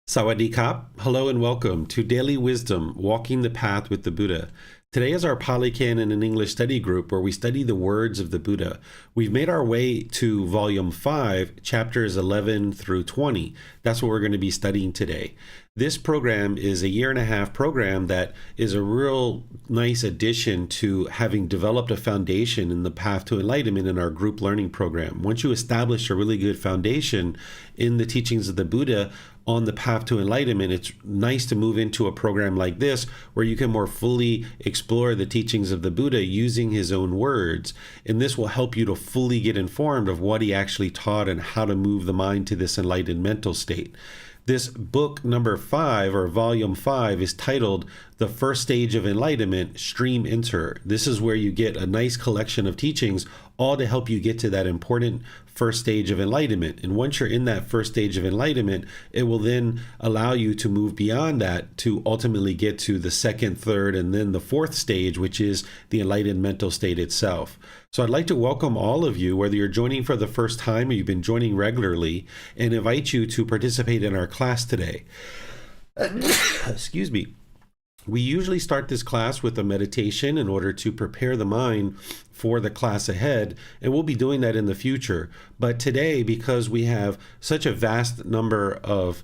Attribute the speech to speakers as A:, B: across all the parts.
A: Sawadee-kap. Hello and welcome to Daily Wisdom, Walking the Path with the Buddha. Today is our Pali Canon and English study group where we study the words of the Buddha. We've made our way to Volume 5, Chapters 11 through 20. That's what we're going to be studying today. This program is a year-and-a-half program that is a real nice addition to having developed a foundation in the path to enlightenment in our group learning program. Once you establish a really good foundation in the teachings of the Buddha on the path to enlightenment, it's nice to move into a program like this where you can more fully explore the teachings of the Buddha using his own words. And this will help you to fully get informed of what he actually taught and how to move the mind to this enlightened mental state. This book number 5, or volume 5, is titled The First Stage of Enlightenment, Stream Enter. This is where you get a nice collection of teachings, all to help you get to that important first stage of enlightenment. And once you're in that first stage of enlightenment, it will then allow you to move beyond that to ultimately get to the second, third, and then the fourth stage, which is the enlightened mental state itself. So I'd like to welcome all of you, whether you're joining for the first time or you've been joining regularly, and invite you to participate in our class today. Excuse me. We usually start this class with a meditation in order to prepare the mind for the class ahead, and we'll be doing that in the future. But today, because we have such a vast number of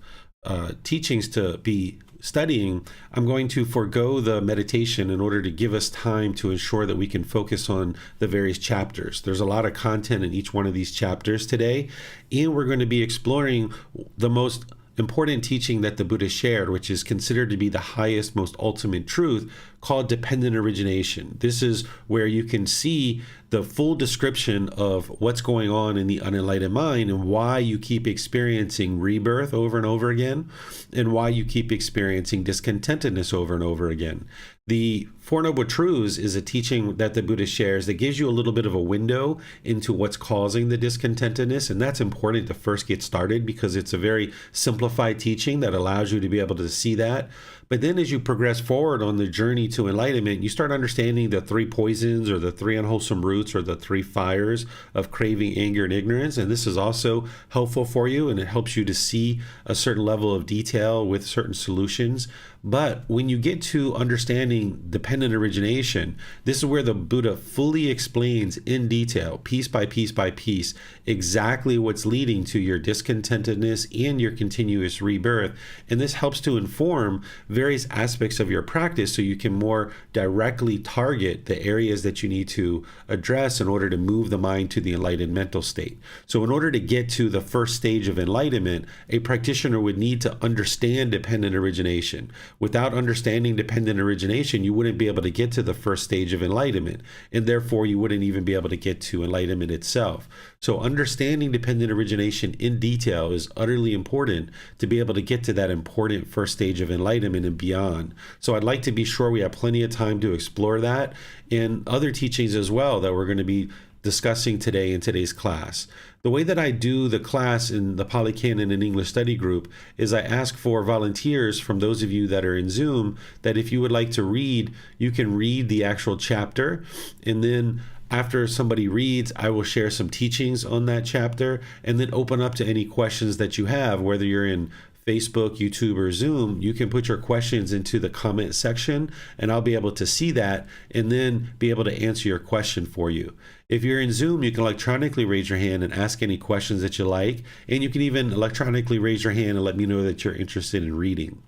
A: teachings to be studying, I'm going to forego the meditation in order to give us time to ensure that we can focus on the various chapters. There's a lot of content in each one of these chapters today, and we're going to be exploring the most important teaching that the Buddha shared, which is considered to be the highest, most ultimate truth, called dependent origination. This is where you can see the full description of what's going on in the unenlightened mind and why you keep experiencing rebirth over and over again, and why you keep experiencing discontentedness over and over again. The Four Noble Truths is a teaching that the Buddha shares that gives you a little bit of a window into what's causing the discontentedness, and that's important to first get started because it's a very simplified teaching that allows you to be able to see that. But then as you progress forward on the journey to enlightenment, you start understanding the 3 poisons or the 3 unwholesome roots or the 3 fires of craving, anger, and ignorance. And this is also helpful for you, and it helps you to see a certain level of detail with certain solutions. But when you get to understanding dependent origination, this is where the Buddha fully explains in detail, piece by piece by piece, exactly what's leading to your discontentedness and your continuous rebirth. And this helps to inform various aspects of your practice so you can more directly target the areas that you need to address in order to move the mind to the enlightened mental state. So in order to get to the first stage of enlightenment, a practitioner would need to understand dependent origination. Without understanding dependent origination, you wouldn't be able to get to the first stage of enlightenment, and therefore you wouldn't even be able to get to enlightenment itself. So understanding dependent origination in detail is utterly important to be able to get to that important first stage of enlightenment and beyond. So I'd like to be sure we have plenty of time to explore that and other teachings as well that we're going to be discussing today in today's class. The way that I do the class in the Pali Canon and English study group is I ask for volunteers from those of you that are in Zoom that if you would like to read, you can read the actual chapter, and then after somebody reads, I will share some teachings on that chapter and then open up to any questions that you have, whether you're in Facebook, YouTube, or Zoom. You can put your questions into the comment section and I'll be able to see that and then be able to answer your question for you. If you're in Zoom, you can electronically raise your hand and ask any questions that you like, and you can even electronically raise your hand and let me know that you're interested in reading.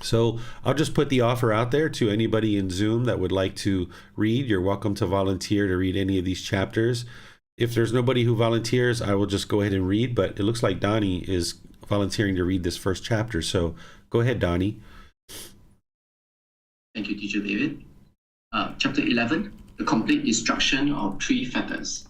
A: So I'll just put the offer out there to anybody in Zoom that would like to read. You're welcome to volunteer to read any of these chapters. If there's nobody who volunteers, I will just go ahead and read, but it looks like Donnie is volunteering to read this first chapter. So go ahead, Donnie.
B: Thank you, Teacher David. Chapter 11, the complete destruction of 3 fetters.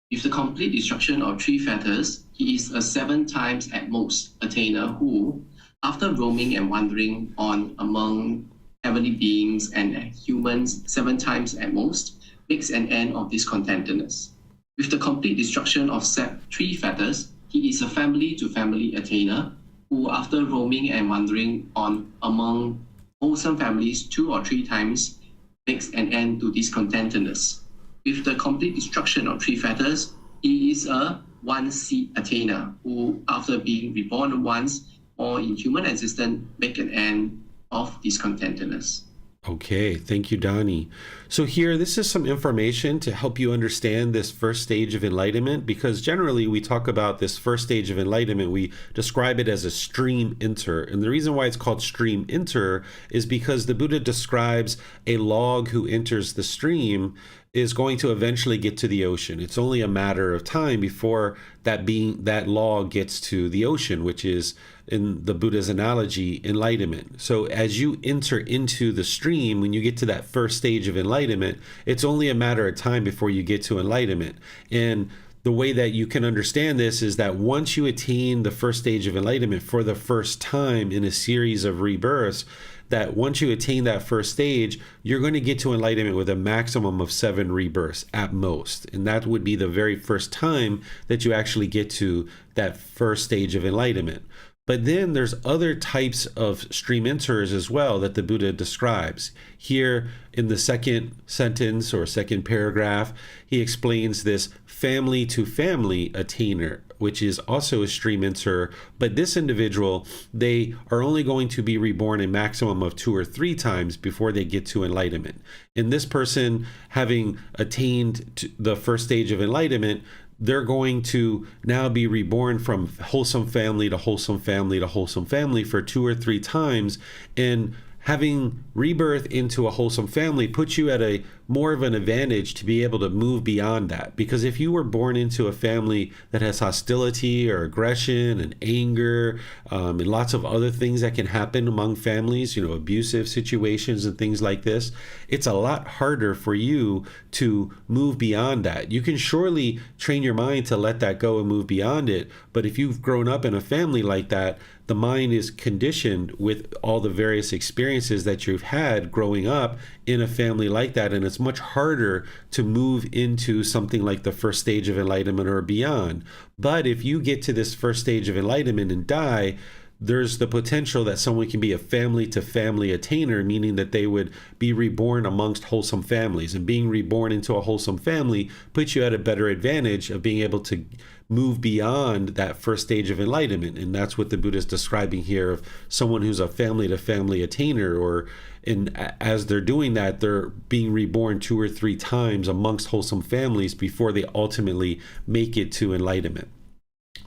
B: With the complete destruction of 3 fetters, he is a 7 times at most attainer who, after roaming and wandering on among heavenly beings and humans 7 times at most, makes an end of discontentedness. With the complete destruction of 3 fetters, he is a family-to-family attainer who, after roaming and wandering on among wholesome families 2 or 3 times, makes an end to discontentedness. With the complete destruction of 3 fetters, he is a one-seed attainer who, after being reborn once, or in human existence make an end of discontentedness.
A: Okay, thank you, Donnie. So here, this is some information to help you understand this first stage of enlightenment, because generally we talk about this first stage of enlightenment, we describe it as a stream enter. And the reason why it's called stream enter is because the Buddha describes a log who enters the stream is going to eventually get to the ocean. It's only a matter of time before that log gets to the ocean, which is, in the Buddha's analogy, enlightenment. So as you enter into the stream, when you get to that first stage of enlightenment, it's only a matter of time before you get to enlightenment. And the way that you can understand this is that once you attain the first stage of enlightenment for the first time in a series of rebirths, that once you attain that first stage, you're going to get to enlightenment with a maximum of 7 rebirths at most. And that would be the very first time that you actually get to that first stage of enlightenment. But then there's other types of stream enters as well that the Buddha describes. Here in the second sentence or second paragraph, he explains this family to family attainer, which is also a stream enter. But this individual, they are only going to be reborn a maximum of 2 or 3 times before they get to enlightenment. And this person, having attained to the first stage of enlightenment, they're going to now be reborn from wholesome family to wholesome family to wholesome family for 2 or 3 times. And having rebirth into a wholesome family puts you at a more of an advantage to be able to move beyond that. Because if you were born into a family that has hostility or aggression and anger, and lots of other things that can happen among families, abusive situations and things like this, it's a lot harder for you to move beyond that. You can surely train your mind to let that go and move beyond it. But if you've grown up in a family like that, the mind is conditioned with all the various experiences that you've had growing up in a family like that, and it's much harder to move into something like the first stage of enlightenment or beyond. But if you get to this first stage of enlightenment and die, there's the potential that someone can be a family to family attainer, meaning that they would be reborn amongst wholesome families. And being reborn into a wholesome family puts you at a better advantage of being able to move beyond that first stage of enlightenment. And that's what the Buddha is describing here, of someone who's a family to family attainer, and as they're doing that, they're being reborn 2 or 3 times amongst wholesome families before they ultimately make it to enlightenment.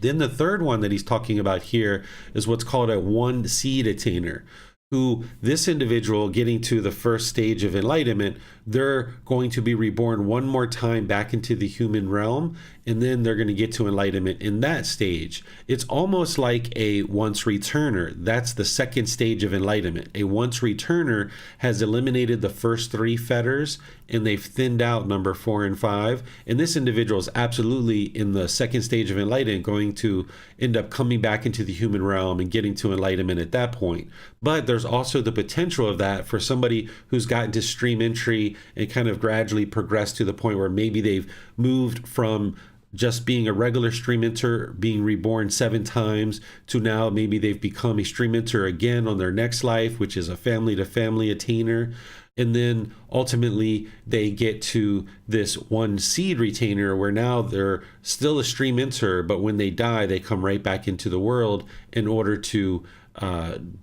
A: Then the third one that he's talking about here is what's called a one seed attainer, who this individual getting to the first stage of enlightenment, they're going to be reborn one more time back into the human realm, and then they're going to get to enlightenment in that stage. It's almost like a once returner. That's the second stage of enlightenment. A once returner has eliminated the first 3 fetters, and they've thinned out number 4 and 5. And this individual is absolutely in the second stage of enlightenment going to end up coming back into the human realm and getting to enlightenment at that point. But there's also the potential of that for somebody who's gotten to stream entry and kind of gradually progressed to the point where maybe they've moved from just being a regular stream enter, being reborn 7 times, to now maybe they've become a stream enter again on their next life, which is a family to family attainer. And then ultimately they get to this one seed retainer, where now they're still a stream enter, but when they die, they come right back into the world in order to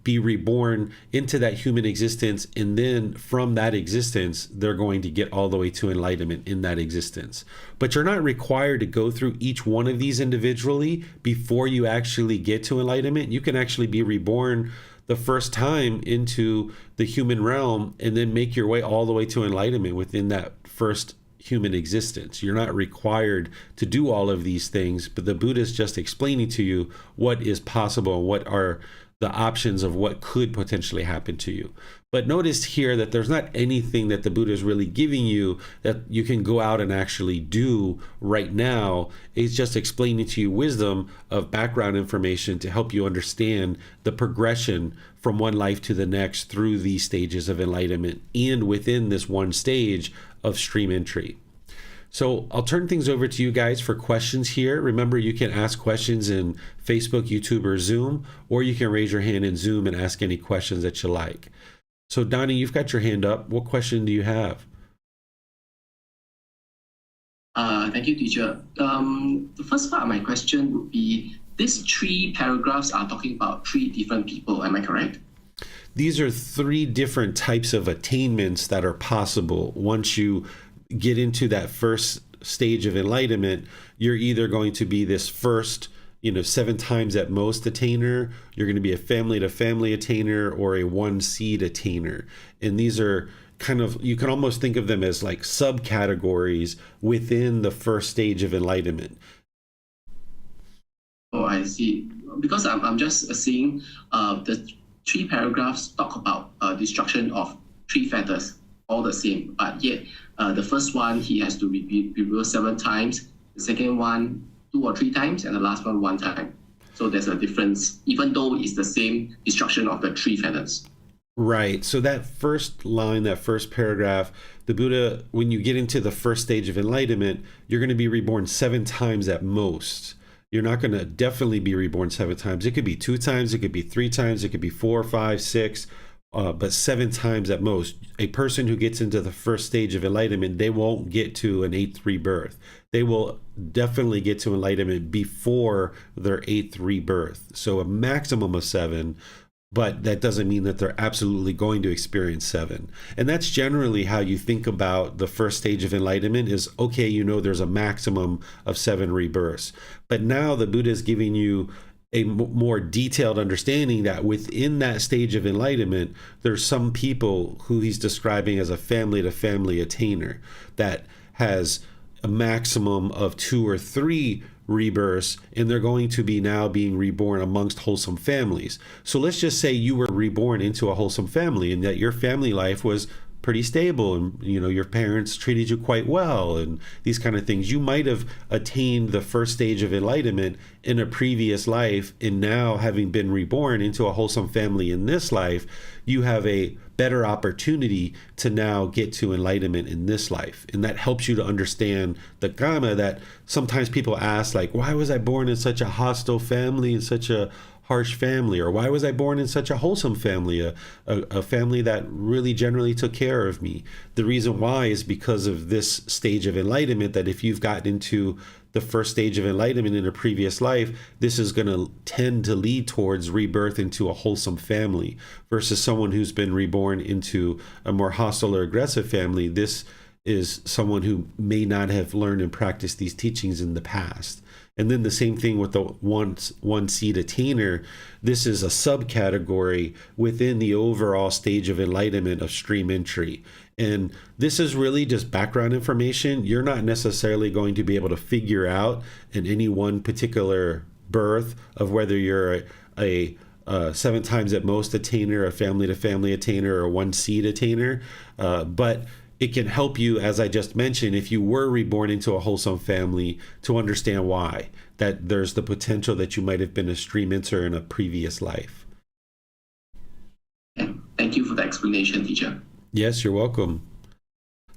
A: be reborn into that human existence. And then from that existence, they're going to get all the way to enlightenment in that existence. But you're not required to go through each one of these individually before you actually get to enlightenment. You can actually be reborn the first time into the human realm and then make your way all the way to enlightenment within that first human existence. You're not required to do all of these things, but the Buddha is just explaining to you what is possible and what are the options of what could potentially happen to you. But notice here that there's not anything that the Buddha is really giving you that you can go out and actually do right now. It's just explaining to you wisdom of background information to help you understand the progression from one life to the next through these stages of enlightenment and within this one stage of stream entry. So I'll turn things over to you guys for questions here. Remember, you can ask questions in Facebook, YouTube, or Zoom, or you can raise your hand in Zoom and ask any questions that you like. So Donnie, you've got your hand up. What question do you have?
B: Thank you, teacher. The first part of my question would be, these 3 paragraphs are talking about 3 different people. Am I correct?
A: These are 3 different types of attainments that are possible. Once you get into that first stage of enlightenment, you're either going to be this first 7 times at most attainer, you're going to be a family to family attainer, or a 1 seed attainer. And these are kind of, you can almost think of them as like subcategories within the first stage of enlightenment.
B: Oh, I see. Because I'm just seeing the 3 paragraphs talk about destruction of 3 fetters, all the same. But yet, the first one, he has to reveal 7 times. The second one, 2 or 3 times, and the last one, 1 time. So there's a difference, even though it's the same destruction of the 3 fetters.
A: Right. So that first line, that first paragraph, the Buddha, when you get into the first stage of enlightenment, you're going to be reborn 7 times at most. You're not going to definitely be reborn 7 times. It could be 2 times, it could be 3 times, it could be 4, 5, 6, but 7 times at most. A person who gets into the first stage of enlightenment, they won't get to an 8th rebirth. They will definitely get to enlightenment before their 8th rebirth. So a maximum of 7. But that doesn't mean that they're absolutely going to experience 7. And that's generally how you think about the first stage of enlightenment is, okay, there's a maximum of 7 rebirths. But now the Buddha is giving you a more detailed understanding that within that stage of enlightenment, there's some people who he's describing as a family to family attainer that has a maximum of 2 or 3 rebirths, and they're going to be now being reborn amongst wholesome families. So let's just say you were reborn into a wholesome family and that your family life was pretty stable and your parents treated you quite well and these kind of things. You might have attained the first stage of enlightenment in a previous life, and now having been reborn into a wholesome family in this life, you have a better opportunity to now get to enlightenment in this life. And that helps you to understand the Dhamma that sometimes people ask, like, why was I born in such a hostile family, in such a harsh family, or why was I born in such a wholesome family, a family that really generally took care of me? The reason why is because of this stage of enlightenment, that if you've gotten into the first stage of enlightenment in a previous life, this is going to tend to lead towards rebirth into a wholesome family, versus someone who's been reborn into a more hostile or aggressive family. This is someone who may not have learned and practiced these teachings in the past. And then the same thing with the one seed attainer. This is a subcategory within the overall stage of enlightenment of stream entry. And this is really just background information. You're not necessarily going to be able to figure out in any one particular birth of whether you're a 7 times at most attainer, a family to family attainer, or a 1 seed attainer. But it can help you, as I just mentioned, if you were reborn into a wholesome family, to understand why, that there's the potential that you might have been a stream enter in a previous life.
B: Thank you for the explanation, teacher.
A: Yes, you're welcome.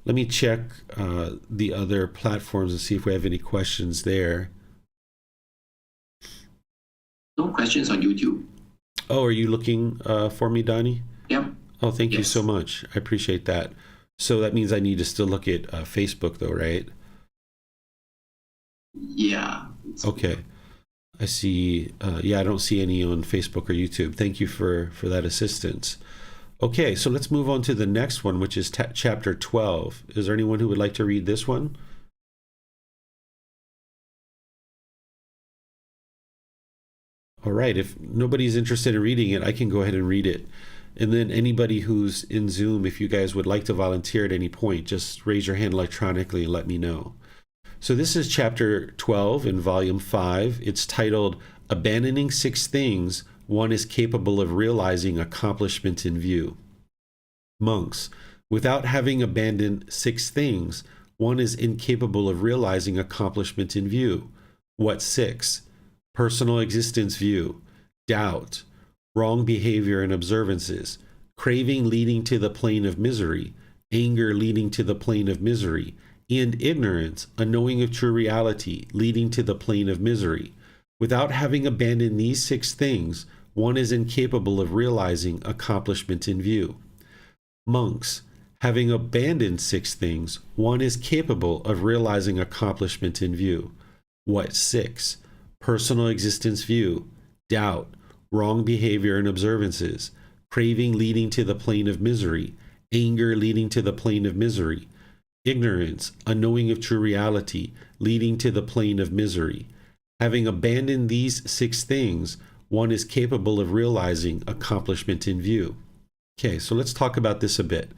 A: Let me check the other platforms and see if we have any questions there.
B: No questions on YouTube.
A: Oh, are you looking for me, Donnie?
B: Yep.
A: Oh, thank you so much. I appreciate that. So that means I need to still look at Facebook, though, right?
B: Yeah.
A: Okay. I see. I don't see any on Facebook or YouTube. Thank you for that assistance. Okay, so let's move on to the next one, which is chapter 12. Is there anyone who would like to read this one? All right, if nobody's interested in reading it, I can go ahead and read it. And then anybody who's in Zoom, if you guys would like to volunteer at any point, just raise your hand electronically and let me know. So this is chapter 12 in volume 5. It's titled, Abandoning 6 Things One is Capable of Realizing Accomplishment in View. Monks, without having abandoned 6 things, one is incapable of realizing accomplishment in view. What 6? Personal existence view, doubt, wrong behavior and observances, craving leading to the plane of misery, anger leading to the plane of misery, and ignorance, a knowing of true reality, leading to the plane of misery. Without having abandoned these 6 things, one is incapable of realizing accomplishment in view. Monks, having abandoned 6 things, one is capable of realizing accomplishment in view. What 6? personal existence view, doubt, wrong behavior and observances, craving leading to the plane of misery, anger leading to the plane of misery, ignorance, unknowing of true reality, leading to the plane of misery. Having abandoned these 6 things, one is capable of realizing accomplishment in view. Okay, so let's talk about this a bit.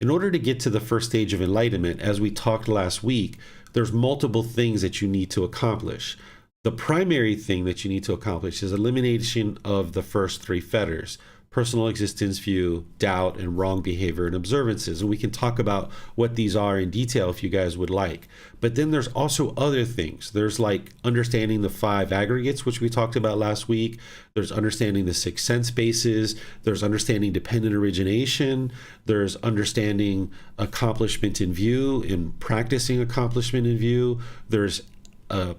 A: In order to get to the first stage of enlightenment, as we talked last week, there's multiple things that you need to accomplish. The primary thing that you need to accomplish is elimination of the first 3 fetters: personal existence view, doubt, and wrong behavior and observances. And we can talk about what these are in detail if you guys would like. But then there's also other things. There's like understanding the 5 aggregates, which we talked about last week. There's understanding the 6 sense bases. There's understanding dependent origination. There's understanding accomplishment in view and practicing accomplishment in view. There's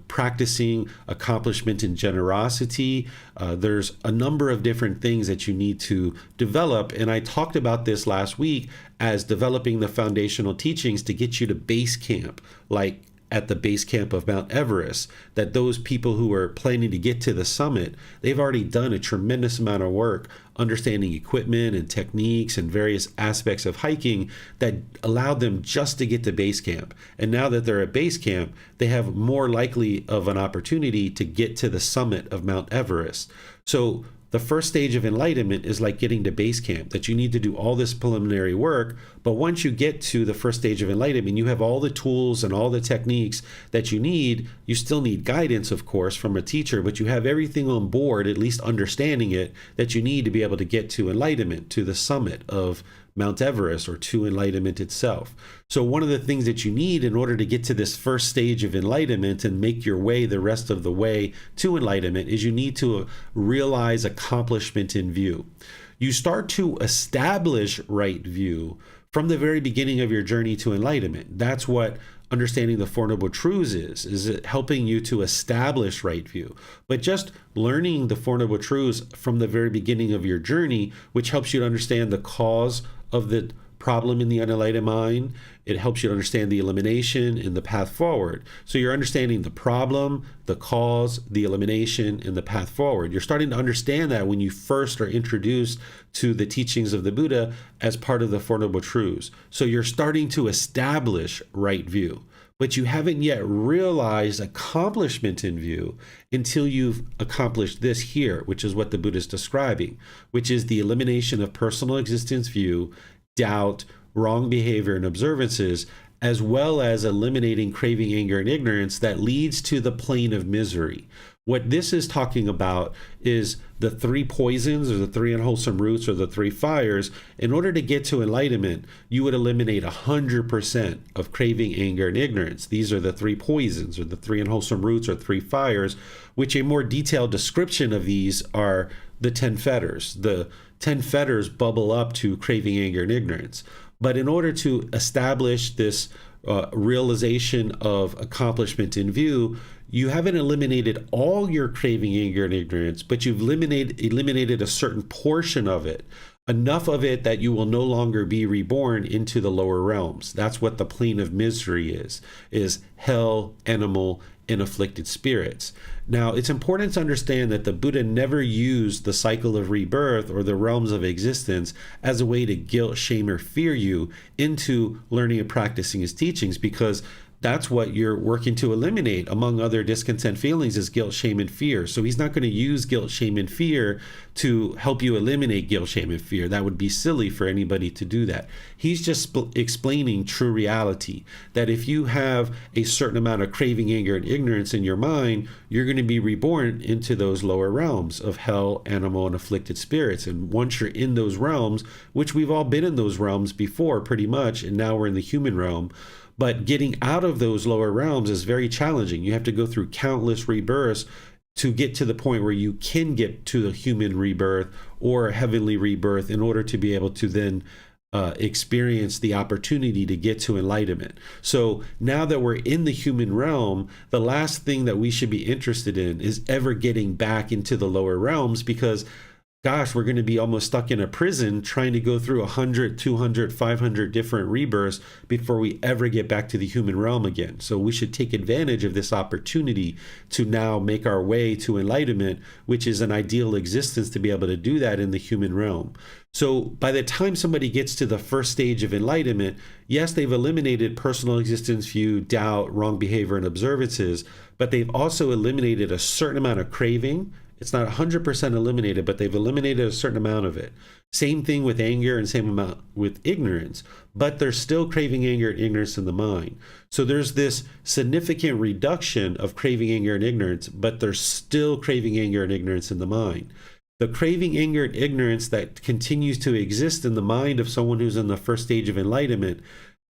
A: practicing accomplishment in generosity. There's a number of different things that you need to develop. And I talked about this last week as developing the foundational teachings to get you to base camp, like at the base camp of Mount Everest, that those people who are planning to get to the summit, they've already done a tremendous amount of work understanding equipment and techniques and various aspects of hiking that allowed them just to get to base camp. And now that they're at base camp, they have more likely of an opportunity to get to the summit of Mount Everest. So the first stage of enlightenment is like getting to base camp, that you need to do all this preliminary work. But once you get to the first stage of enlightenment, you have all the tools and all the techniques that you need. You still need guidance, of course, from a teacher, but you have everything on board, at least understanding it, that you need to be able to get to enlightenment, to the summit of Mount Everest, or to enlightenment itself. So one of the things that you need in order to get to this first stage of enlightenment and make your way the rest of the way to enlightenment is you need to realize accomplishment in view. You start to establish right view from the very beginning of your journey to enlightenment. That's what understanding the Four Noble Truths is it helping you to establish right view. But just learning the Four Noble Truths from the very beginning of your journey, which helps you to understand the cause of the problem in the unenlightened mind, it helps you to understand the elimination and the path forward. So you're understanding the problem, the cause, the elimination, and the path forward. You're starting to understand that when you first are introduced to the teachings of the Buddha as part of the Four Noble Truths. So you're starting to establish right view, but you haven't yet realized accomplishment in view until you've accomplished this here, which is what the Buddha is describing, which is the elimination of personal existence view, doubt, wrong behavior and observances, as well as eliminating craving, anger, and ignorance that leads to the plane of misery. What this is talking about is the 3 poisons, or the 3 unwholesome roots, or the 3 fires. In order to get to enlightenment, you would eliminate 100% of craving, anger, and ignorance. These are the 3 poisons, or the 3 unwholesome roots, or 3 fires, which a more detailed description of these are the 10 fetters. The 10 fetters bubble up to craving, anger, and ignorance. But in order to establish this realization of accomplishment in view, you haven't eliminated all your craving, anger, and ignorance, but you've eliminated a certain portion of it, enough of it that you will no longer be reborn into the lower realms. That's what the plane of misery is hell, animal, and afflicted spirits. Now, it's important to understand that the Buddha never used the cycle of rebirth or the realms of existence as a way to guilt, shame, or fear you into learning and practicing his teachings, because that's what you're working to eliminate, among other discontent feelings, is guilt, shame, and fear. So he's not going to use guilt, shame, and fear to help you eliminate guilt, shame, and fear. That would be silly for anybody to do that. He's just explaining true reality, that if you have a certain amount of craving, anger, and ignorance in your mind, you're going to be reborn into those lower realms of hell, animal, and afflicted spirits. And once you're in those realms, which we've all been in those realms before pretty much, and now we're in the human realm, but getting out of those lower realms is very challenging. You have to go through countless rebirths to get to the point where you can get to the human rebirth or a heavenly rebirth in order to be able to then experience the opportunity to get to enlightenment. So now that we're in the human realm, the last thing that we should be interested in is ever getting back into the lower realms, because gosh, we're going to be almost stuck in a prison trying to go through 100, 200, 500 different rebirths before we ever get back to the human realm again. So we should take advantage of this opportunity to now make our way to enlightenment, which is an ideal existence to be able to do that in the human realm. So by the time somebody gets to the first stage of enlightenment, yes, they've eliminated personal existence view, doubt, wrong behavior, and observances, but they've also eliminated a certain amount of craving. It's not 100% eliminated, but they've eliminated a certain amount of it. Same thing with anger and same amount with ignorance, but they're still craving anger and ignorance in the mind. So there's this significant reduction of craving anger and ignorance, but they're still craving anger and ignorance in the mind. The craving anger and ignorance that continues to exist in the mind of someone who's in the first stage of enlightenment,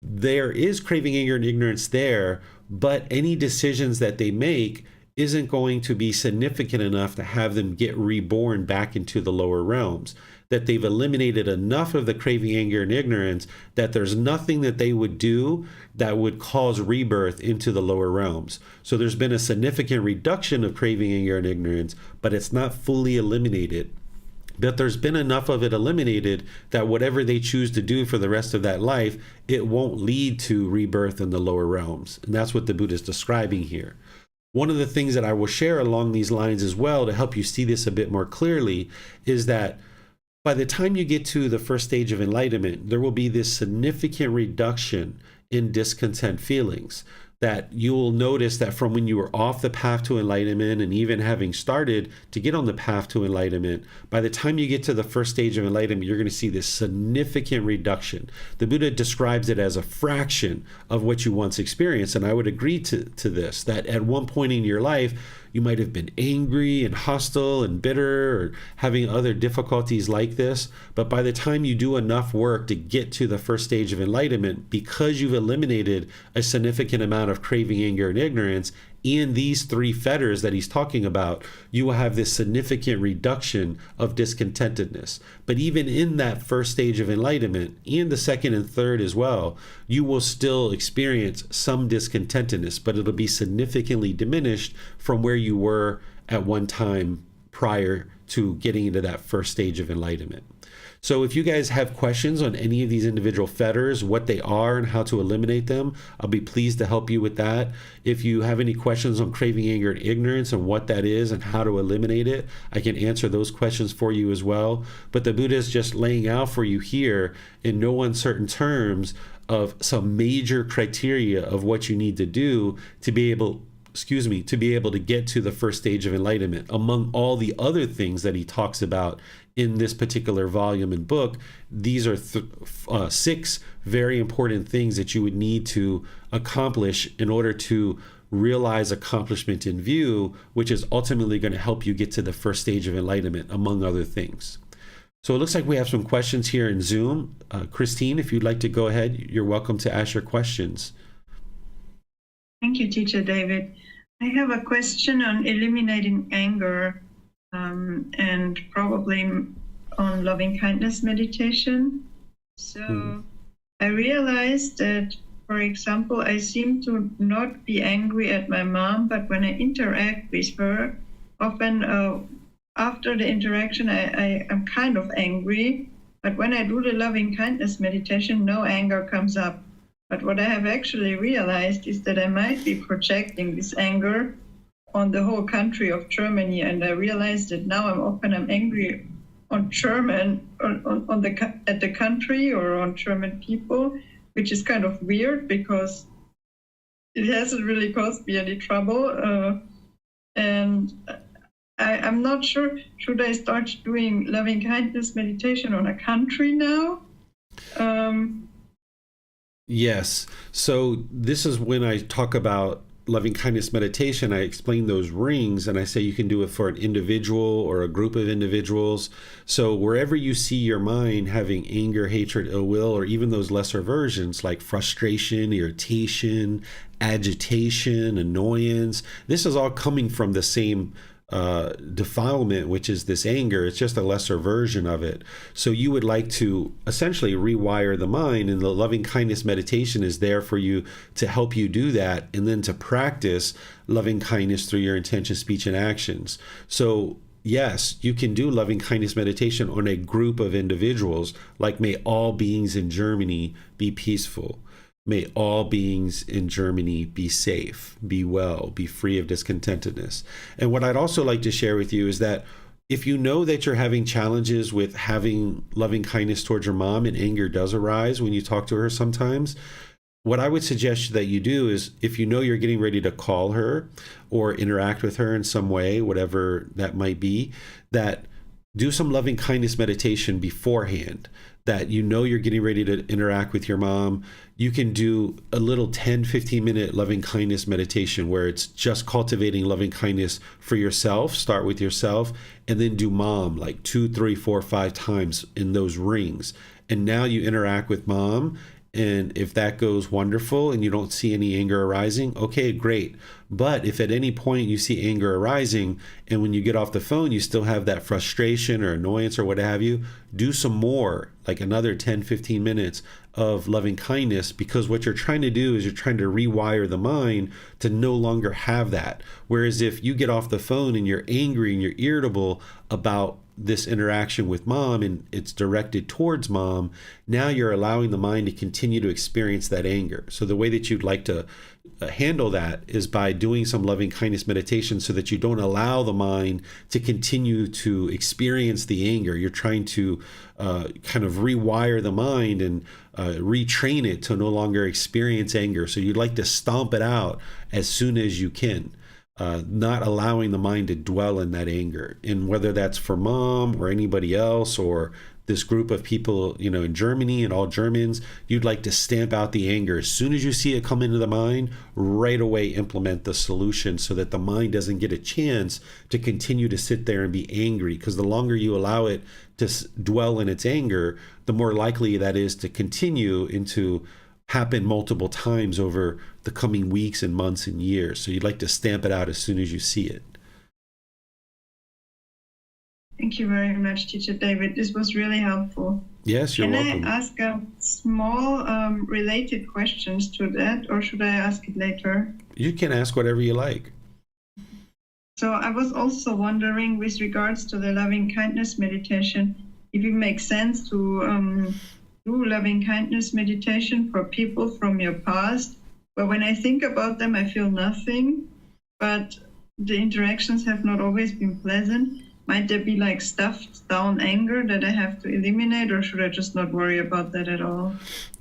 A: there is craving anger and ignorance there, but any decisions that they make isn't going to be significant enough to have them get reborn back into the lower realms. That they've eliminated enough of the craving, anger, and ignorance that there's nothing that they would do that would cause rebirth into the lower realms. So there's been a significant reduction of craving, anger, and ignorance, but it's not fully eliminated. But there's been enough of it eliminated that whatever they choose to do for the rest of that life, it won't lead to rebirth in the lower realms. And that's what the Buddha is describing here. One of the things that I will share along these lines as well to help you see this a bit more clearly is that by the time you get to the first stage of enlightenment, there will be this significant reduction in discontent feelings. That you'll notice that from when you were off the path to enlightenment and even having started to get on the path to enlightenment, by the time you get to the first stage of enlightenment, you're going to see this significant reduction. The Buddha describes it as a fraction of what you once experienced. And I would agree to this, that at one point in your life, you might have been angry and hostile and bitter or having other difficulties like this. But by the time you do enough work to get to the first stage of enlightenment, because you've eliminated a significant amount of craving, anger, and ignorance, in these three fetters that he's talking about, you will have this significant reduction of discontentedness. But even in that first stage of enlightenment, and the second and third as well, you will still experience some discontentedness, but it'll be significantly diminished from where you were at one time prior to getting into that first stage of enlightenment. So if you guys have questions on any of these individual fetters, what they are and how to eliminate them, I'll be pleased to help you with that. If you have any questions on craving, anger, and ignorance and what that is and how to eliminate it, I can answer those questions for you as well. But the Buddha is just laying out for you here in no uncertain terms of some major criteria of what you need to do to be able to get to the first stage of enlightenment. Among all the other things that he talks about in this particular volume and book, these are 6 very important things that you would need to accomplish in order to realize accomplishment in view, which is ultimately going to help you get to the first stage of enlightenment, among other things. So it looks like we have some questions here in Zoom. Christine, if you'd like to go ahead, you're welcome to ask your questions.
C: Thank you, Teacher David. I have a question on eliminating anger and probably on loving kindness meditation. So I realized that, for example, I seem to not be angry at my mom, but when I interact with her, often after the interaction, I am kind of angry. But when I do the loving kindness meditation, no anger comes up. But what I have actually realized is that I might be projecting this anger on the whole country of Germany. And I realized that now I'm angry on German, at the country or on German people, which is kind of weird because it hasn't really caused me any trouble. And I'm not sure, should I start doing loving kindness meditation on a country now?
A: Yes. So this is when I talk about loving kindness meditation, I explain those rings and I say you can do it for an individual or a group of individuals. So wherever you see your mind having anger, hatred, ill will, or even those lesser versions like frustration, irritation, agitation, annoyance, this is all coming from the same defilement, which is this anger. It's just a lesser version of it. So you would like to essentially rewire the mind, and the loving kindness meditation is there for you to help you do that, and then to practice loving kindness through your intention, speech, and actions. So yes, you can do loving kindness meditation on a group of individuals, like may all beings in Germany be peaceful. May all beings in Germany be safe, be well, be free of discontentedness. And what I'd also like to share with you is that if you know that you're having challenges with having loving kindness towards your mom and anger does arise when you talk to her sometimes, what I would suggest that you do is, if you know you're getting ready to call her or interact with her in some way, whatever that might be, that do some loving kindness meditation beforehand, that you know you're getting ready to interact with your mom. You can do a little 10-15 minute loving kindness meditation where it's just cultivating loving kindness for yourself. Start with yourself and then do mom like 2, 3, 4, 5 times in those rings. And now you interact with mom. And if that goes wonderful and you don't see any anger arising, okay, great. But if at any point you see anger arising and when you get off the phone, you still have that frustration or annoyance or what have you, do some more, like another 10-15 minutes of loving kindness, because what you're trying to do is you're trying to rewire the mind to no longer have that. Whereas if you get off the phone and you're angry and you're irritable about this interaction with mom and it's directed towards mom, now you're allowing the mind to continue to experience that anger. So the way that you'd like to handle that is by doing some loving kindness meditation so that you don't allow the mind to continue to experience the anger. You're trying to kind of rewire the mind and retrain it to no longer experience anger. So you'd like to stomp it out as soon as you can. Not allowing the mind to dwell in that anger. And whether that's for mom or anybody else or this group of people, you know, in Germany and all Germans, you'd like to stamp out the anger. As soon as you see it come into the mind, right away implement the solution so that the mind doesn't get a chance to continue to sit there and be angry. Because the longer you allow it to dwell in its anger, the more likely that is to continue into happen multiple times over the coming weeks and months and years. So you'd like to stamp it out as soon as you see it.
C: Thank you very much, Teacher David. This was really helpful.
A: Yes, you're welcome.
C: Can I ask a small related questions to that, or should I ask it later?
A: You can ask whatever you like.
C: So I was also wondering, with regards to the loving kindness meditation, if it makes sense to do loving kindness meditation for people from your past, but when I think about them, I feel nothing, but the interactions have not always been pleasant. Might there be like stuffed down anger that I have to eliminate, or should I just not worry about that at all?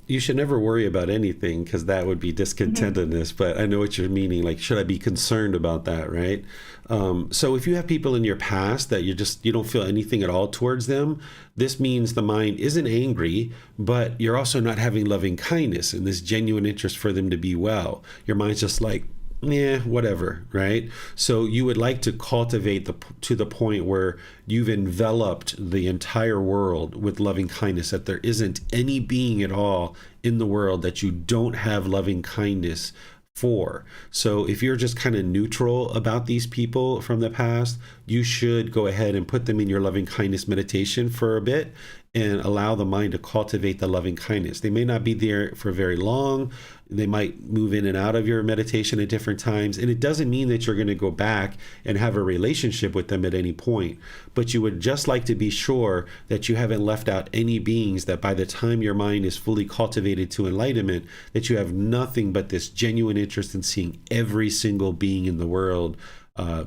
A: You should never worry about anything, because that would be discontentedness. But I know what you're meaning. Like, should I be concerned about that, right? So if you have people in your past that you don't feel anything at all towards them, this means the mind isn't angry, but you're also not having loving kindness and this genuine interest for them to be well. Your mind's just like, yeah, whatever, right? So you would like to cultivate to the point where you've enveloped the entire world with loving kindness, that there isn't any being at all in the world that you don't have loving kindness for. So if you're just kind of neutral about these people from the past, you should go ahead and put them in your loving kindness meditation for a bit and allow the mind to cultivate the loving kindness. They may not be there for very long. They might move in and out of your meditation at different times. And it doesn't mean that you're going to go back and have a relationship with them at any point. But you would just like to be sure that you haven't left out any beings, that by the time your mind is fully cultivated to enlightenment, that you have nothing but this genuine interest in seeing every single being in the world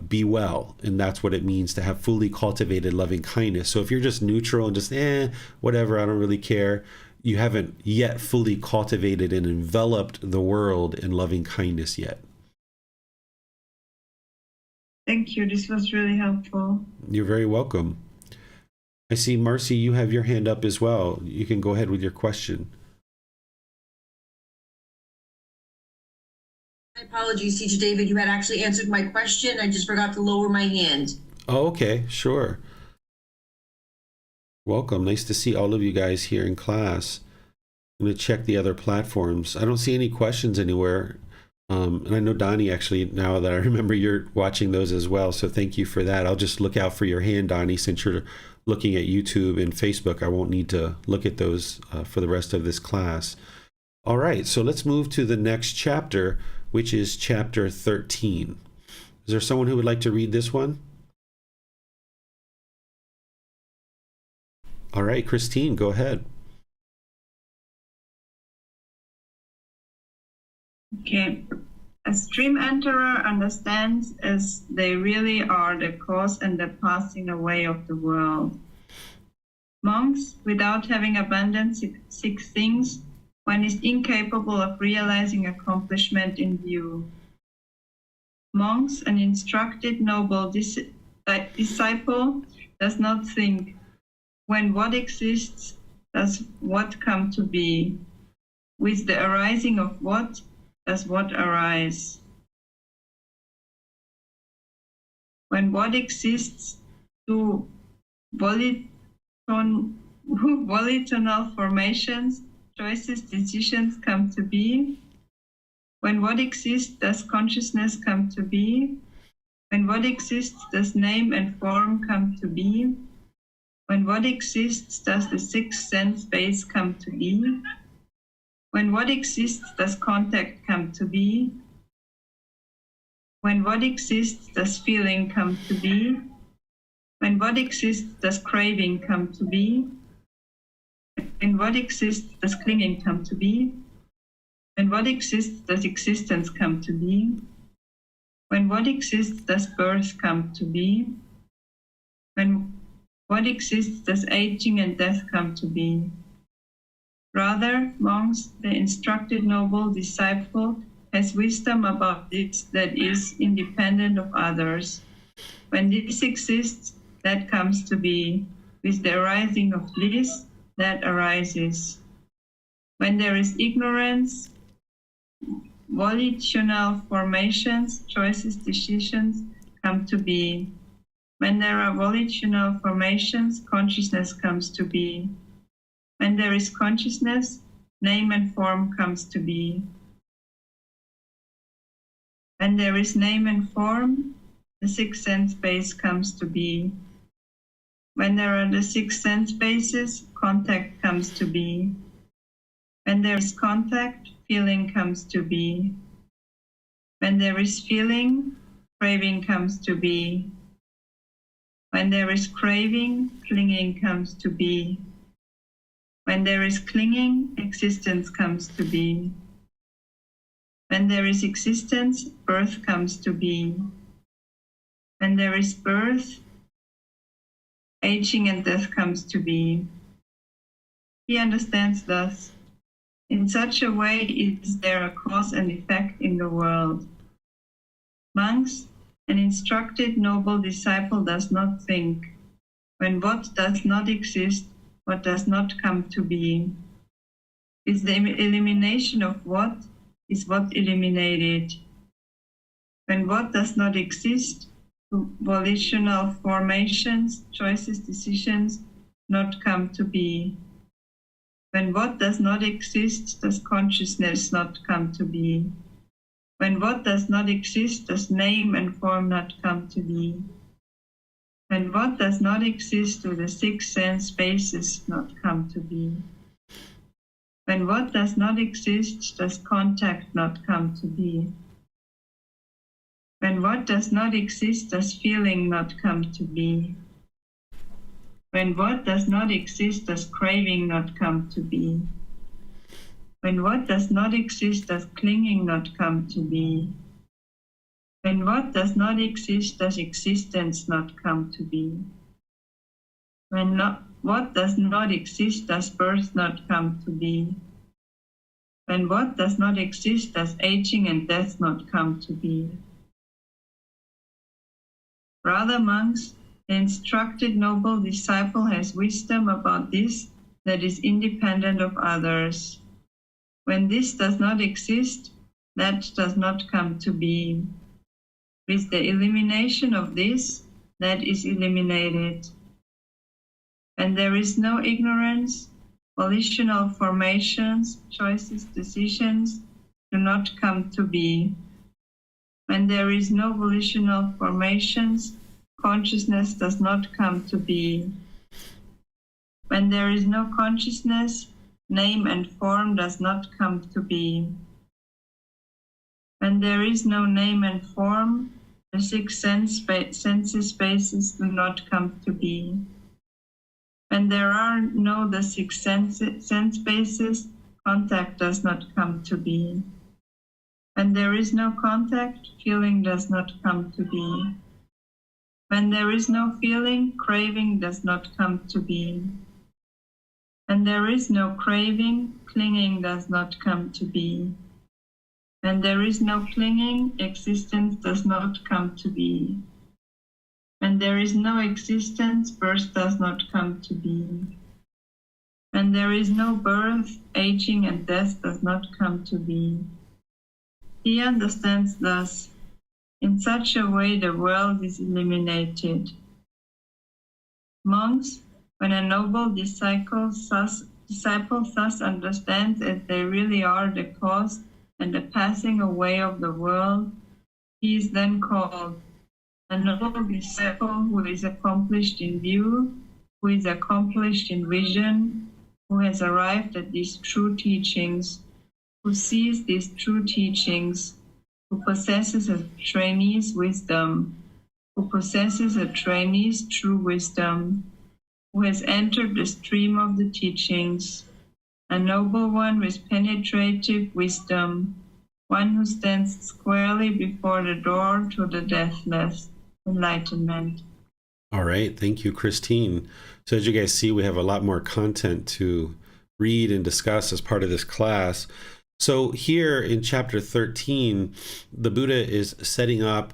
A: be well. And that's what it means to have fully cultivated loving kindness. So if you're just neutral and just whatever, I don't really care, you haven't yet fully cultivated and enveloped the world in loving kindness yet.
C: Thank you. This was really helpful.
A: You're very welcome. I see, Marcy, you have your hand up as well. You can go ahead with your question.
D: My apologies, Teacher David. You had actually answered my question. I just forgot to lower my hand.
A: Oh, okay, sure. Welcome. Nice to see all of you guys here in class. I'm going to check the other platforms. I don't see any questions anywhere. And I know Donnie, actually, now that I remember, you're watching those as well. So thank you for that. I'll just look out for your hand, Donnie, since you're looking at YouTube and Facebook. I won't need to look at those for the rest of this class. All right, so let's move to the next chapter, which is chapter 13. Is there someone who would like to read this one? All right, Christine, go ahead.
C: Okay. A stream enterer understands as they really are the cause and the passing away of the world. Monks, without having abandoned six things, one is incapable of realizing accomplishment in view. Monks, an instructed noble disciple, does not think, when what exists, does what come to be? With the arising of what, does what arise? When what exists, do volitional formations, choices, decisions come to be? When what exists, does consciousness come to be? When what exists, does name and form come to be? When what exists, does the sixth sense base come to be? When what exists, does contact come to be? When what exists, does feeling come to be? When what exists, does craving come to be? When what exists, does clinging come to be? When what exists, does existence come to be? When what exists, does birth come to be? When what exists, does aging and death come to be? Rather, monks, the instructed noble disciple, has wisdom about this that is independent of others. When this exists, that comes to be. With the arising of this, that arises. When there is ignorance, volitional formations, choices, decisions come to be. When there are volitional formations, consciousness comes to be. When there is consciousness, name and form comes to be. When there is name and form, the sixth sense base comes to be. When there are the six sense bases, contact comes to be. When there is contact, feeling comes to be. When there is feeling, craving comes to be. When there is craving, clinging comes to be. When there is clinging, existence comes to be. When there is existence, birth comes to be. When there is birth, aging and death comes to be. He understands thus. In such a way is there a cause and effect in the world. Monks, an instructed noble disciple does not think. When what does not exist, what does not come to be? Is the elimination of what is what eliminated? When what does not exist, volitional formations, choices, decisions not come to be. When what does not exist, does consciousness not come to be. When what does not exist, does name and form not come to be. When what does not exist, do the six sense bases not come to be. When what does not exist, does contact not come to be. When what does not exist, does feeling not come to be. When what does not exist, does craving not come to be. When what does not exist, does clinging not come to be. When what does not exist, does existence not come to be. When what does not exist, does birth not come to be. When what does not exist, does aging and death not come to be. Rather, monks, the instructed noble disciple has wisdom about this that is independent of others. When this does not exist, that does not come to be. With the elimination of this, that is eliminated. When there is no ignorance, volitional formations, choices, decisions do not come to be. When there is no volitional formations, consciousness does not come to be. When there is no consciousness, name and form does not come to be. When there is no name and form, the six senses bases do not come to be. When there are no the six sense bases, contact does not come to be. When there is no contact, feeling does not come to be. When there is no feeling, craving does not come to be. When there is no craving, clinging does not come to be. When there is no clinging, existence does not come to be. When there is no existence, birth does not come to be. When there is no birth, aging and death does not come to be. He understands thus, in such a way the world is eliminated. Monks, when a noble disciple thus understands as they really are the cause and the passing away of the world, he is then called a noble disciple who is accomplished in view, who is accomplished in vision, who has arrived at these true teachings, who sees these true teachings, who possesses a trainee's wisdom, who possesses a trainee's true wisdom, who has entered the stream of the teachings, a noble one with penetrative wisdom, one who stands squarely before the door to the deathless enlightenment.
A: All right. Thank you, Christine. So as you guys see, we have a lot more content to read and discuss as part of this class. So here in chapter 13, the Buddha is setting up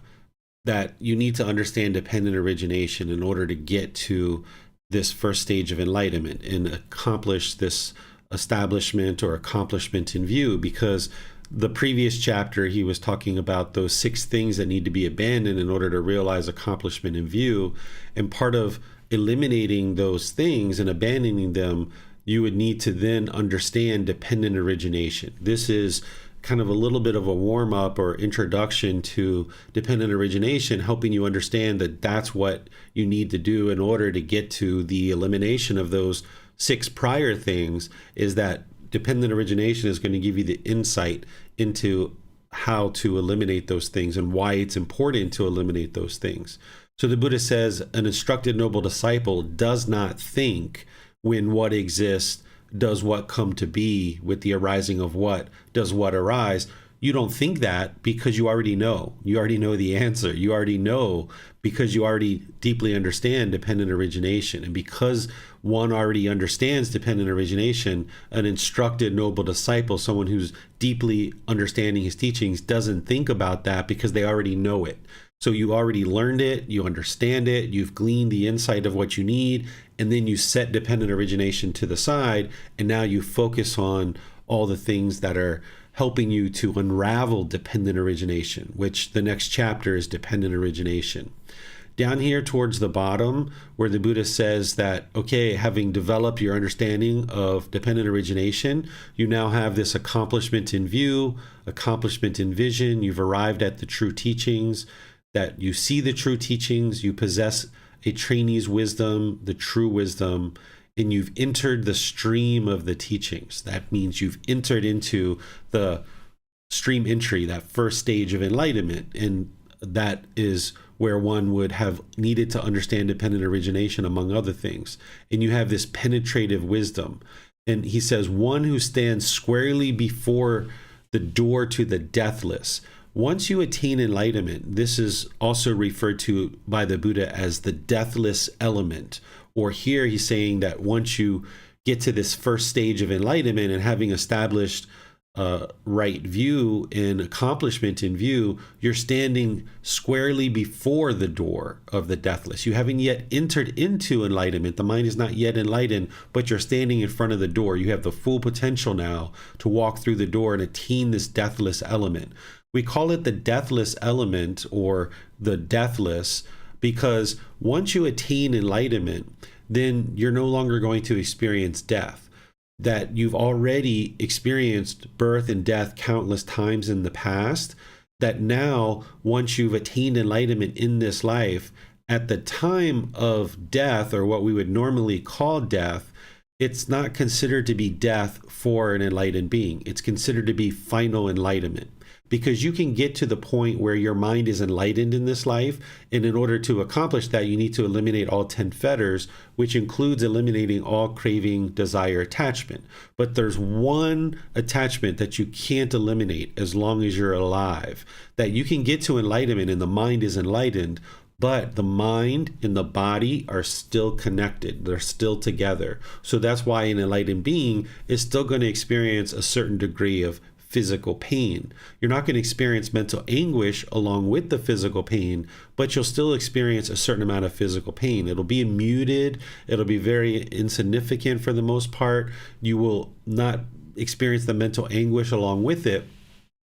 A: that you need to understand dependent origination in order to get to this first stage of enlightenment and accomplish this establishment or accomplishment in view, because the previous chapter he was talking about those 6 things that need to be abandoned in order to realize accomplishment in view. And part of eliminating those things and abandoning them, you would need to then understand dependent origination. This is kind of a little bit of a warm-up or introduction to dependent origination, helping you understand that that's what you need to do in order to get to the elimination of those 6 prior things. Is that dependent origination is going to give you the insight into how to eliminate those things and why it's important to eliminate those things. So the Buddha says an instructed noble disciple does not think when what exists does what come to be, with the arising of what does what arise. You don't think that because you already know. You already know the answer. You already know because you already deeply understand dependent origination. And because one already understands dependent origination, an instructed noble disciple, someone who's deeply understanding his teachings, doesn't think about that because they already know it. So you already learned it, you understand it, you've gleaned the insight of what you need, and then you set dependent origination to the side, and now you focus on all the things that are helping you to unravel dependent origination, which the next chapter is dependent origination. Down here towards the bottom, where the Buddha says that, okay, having developed your understanding of dependent origination, you now have this accomplishment in view, accomplishment in vision, you've arrived at the true teachings, that you see the true teachings, you possess a trainee's wisdom, the true wisdom, and you've entered the stream of the teachings. That means you've entered into the stream entry, that first stage of enlightenment. And that is where one would have needed to understand dependent origination, among other things. And you have this penetrative wisdom. And he says, one who stands squarely before the door to the deathless. Once you attain enlightenment, this is also referred to by the Buddha as the deathless element. Or here he's saying that once you get to this first stage of enlightenment and having established right view and accomplishment in view, you're standing squarely before the door of the deathless. You haven't yet entered into enlightenment. The mind is not yet enlightened, but you're standing in front of the door. You have the full potential now to walk through the door and attain this deathless element. We call it the deathless element or the deathless because once you attain enlightenment, then you're no longer going to experience death. That you've already experienced birth and death countless times in the past, that now, once you've attained enlightenment in this life, at the time of death, or what we would normally call death, it's not considered to be death for an enlightened being. It's considered to be final enlightenment, because you can get to the point where your mind is enlightened in this life. And in order to accomplish that, you need to eliminate all 10 fetters, which includes eliminating all craving, desire, attachment. But there's one attachment that you can't eliminate as long as you're alive, that you can get to enlightenment and the mind is enlightened, but the mind and the body are still connected. They're still together. So that's why an enlightened being is still going to experience a certain degree of physical pain. You're not going to experience mental anguish along with the physical pain, but you'll still experience a certain amount of physical pain. It'll be muted. It'll be very insignificant for the most part. You will not experience the mental anguish along with it.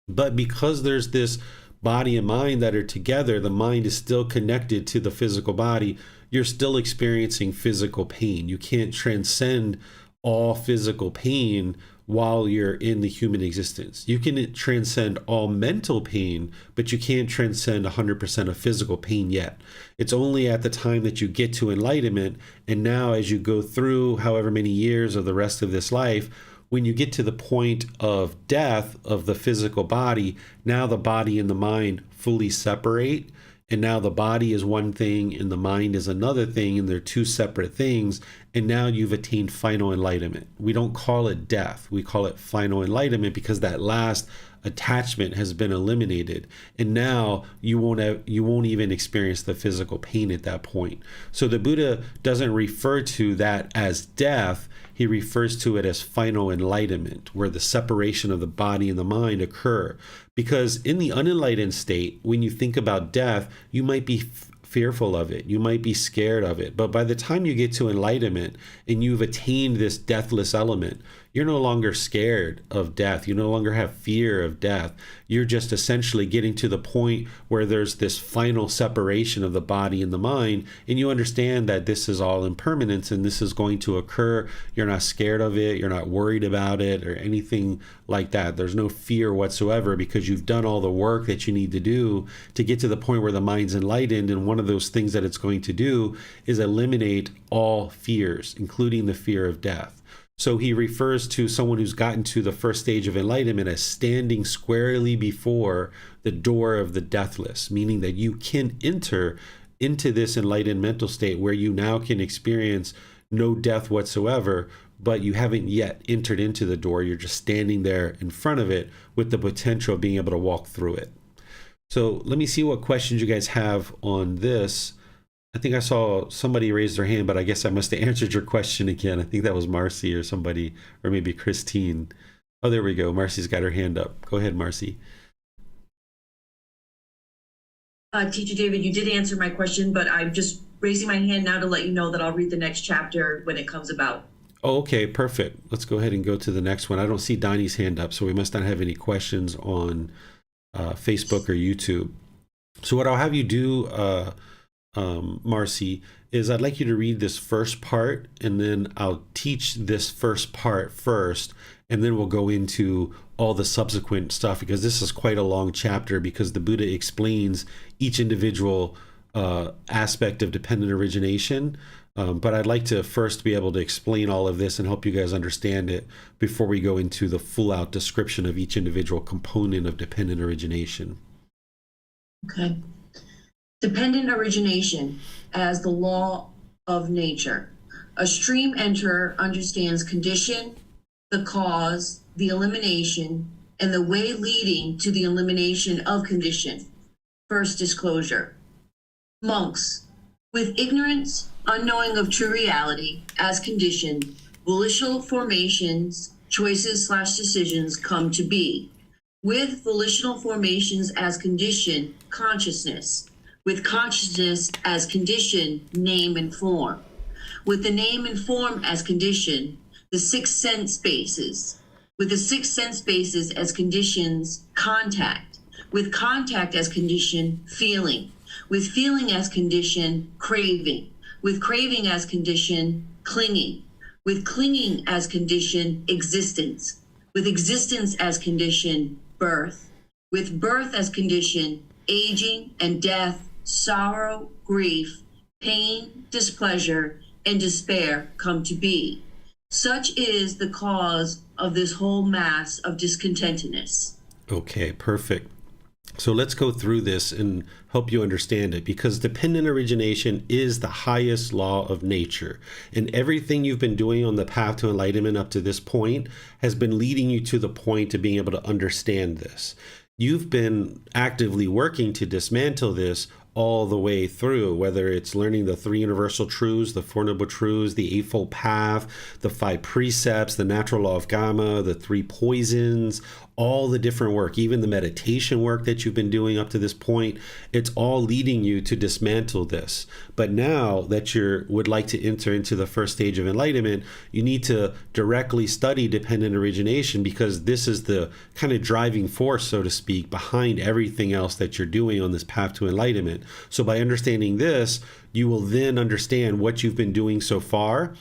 A: But because there's this body and mind that are together, the mind is still connected to the physical body, you're still experiencing physical pain. You can't transcend all physical pain while you're in the human existence. You can transcend all mental pain, but you can't transcend 100% of physical pain yet. It's only at the time that you get to enlightenment, and now as you go through however many years of the rest of this life, when you get to the point of death of the physical body, now the body and the mind fully separate. And now the body is one thing and the mind is another thing, and they're two separate things. And now you've attained final enlightenment. We don't call it death. We call it final enlightenment because that last attachment has been eliminated. And now you won't even experience the physical pain at that point. So the Buddha doesn't refer to that as death. He refers to it as final enlightenment, where the separation of the body and the mind occur. Because in the unenlightened state, when you think about death, you might be fearful of it. You might be scared of it. But by the time you get to enlightenment and you've attained this deathless element, you're no longer scared of death. You no longer have fear of death. You're just essentially getting to the point where there's this final separation of the body and the mind, and you understand that this is all impermanence and this is going to occur. You're not scared of it. You're not worried about it or anything like that. There's no fear whatsoever because you've done all the work that you need to do to get to the point where the mind's enlightened. And one of those things that it's going to do is eliminate all fears, including the fear of death. So he refers to someone who's gotten to the first stage of enlightenment as standing squarely before the door of the deathless, meaning that you can enter into this enlightened mental state where you now can experience no death whatsoever, but you haven't yet entered into the door. You're just standing there in front of it with the potential of being able to walk through it. So let me see what questions you guys have on this. I think I saw somebody raise their hand, but I guess I must have answered your question again. I think that was Marcy or somebody, or maybe Christine. Oh, there we go. Marcy's got her hand up. Go ahead, Marcy.
D: Teacher David, you did answer my question, but I'm just raising my hand now to let you know that I'll read the next chapter when it comes about.
A: Oh, okay, perfect. Let's go ahead and go to the next one. I don't see Donnie's hand up, so we must not have any questions on Facebook or YouTube. So what I'll have you do, Marcy, is I'd like you to read this first part, and then I'll teach this first part first, and then we'll go into all the subsequent stuff, because this is quite a long chapter, because the Buddha explains each individual aspect of dependent origination. But I'd like to first be able to explain all of this and help you guys understand it before we go into the full out description of each individual component of dependent origination.
D: Okay. Dependent origination as the law of nature. A stream enterer understands condition, the cause, the elimination, and the way leading to the elimination of condition. First disclosure. Monks, with ignorance, unknowing of true reality as condition, volitional formations, choices/decisions come to be. With volitional formations as condition, consciousness. With consciousness as condition, name and form. With the name and form as condition, the six sense spaces. With the six sense spaces as conditions, contact. With contact as condition, feeling. With feeling as condition, craving. With craving as condition, clinging. With clinging as condition, existence. With existence as condition, birth. With birth as condition, aging and death, sorrow, grief, pain, displeasure, and despair come to be. Such is the cause of this whole mass of discontentedness.
A: Okay, perfect. So let's go through this and help you understand it, because dependent origination is the highest law of nature. And everything you've been doing on the path to enlightenment up to this point has been leading you to the point of being able to understand this. You've been actively working to dismantle this all the way through, whether it's learning the 3 universal truths, the 4 noble truths, the Eightfold Path, the 5 precepts, the natural law of Gama, the 3 poisons, all the different work, even the meditation work that you've been doing up to this point. It's all leading you to dismantle this. But now that you would like to enter into the first stage of enlightenment, you need to directly study dependent origination, because this is the kind of driving force, so to speak, behind everything else that you're doing on this path to enlightenment. So by understanding this, you will then understand what you've been doing so far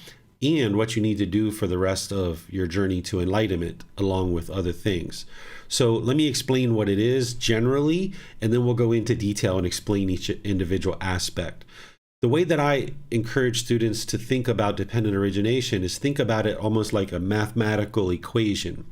A: and what you need to do for the rest of your journey to enlightenment, along with other things. So let me explain what it is generally, and then we'll go into detail and explain each individual aspect. The way that I encourage students to think about dependent origination is think about it almost like a mathematical equation.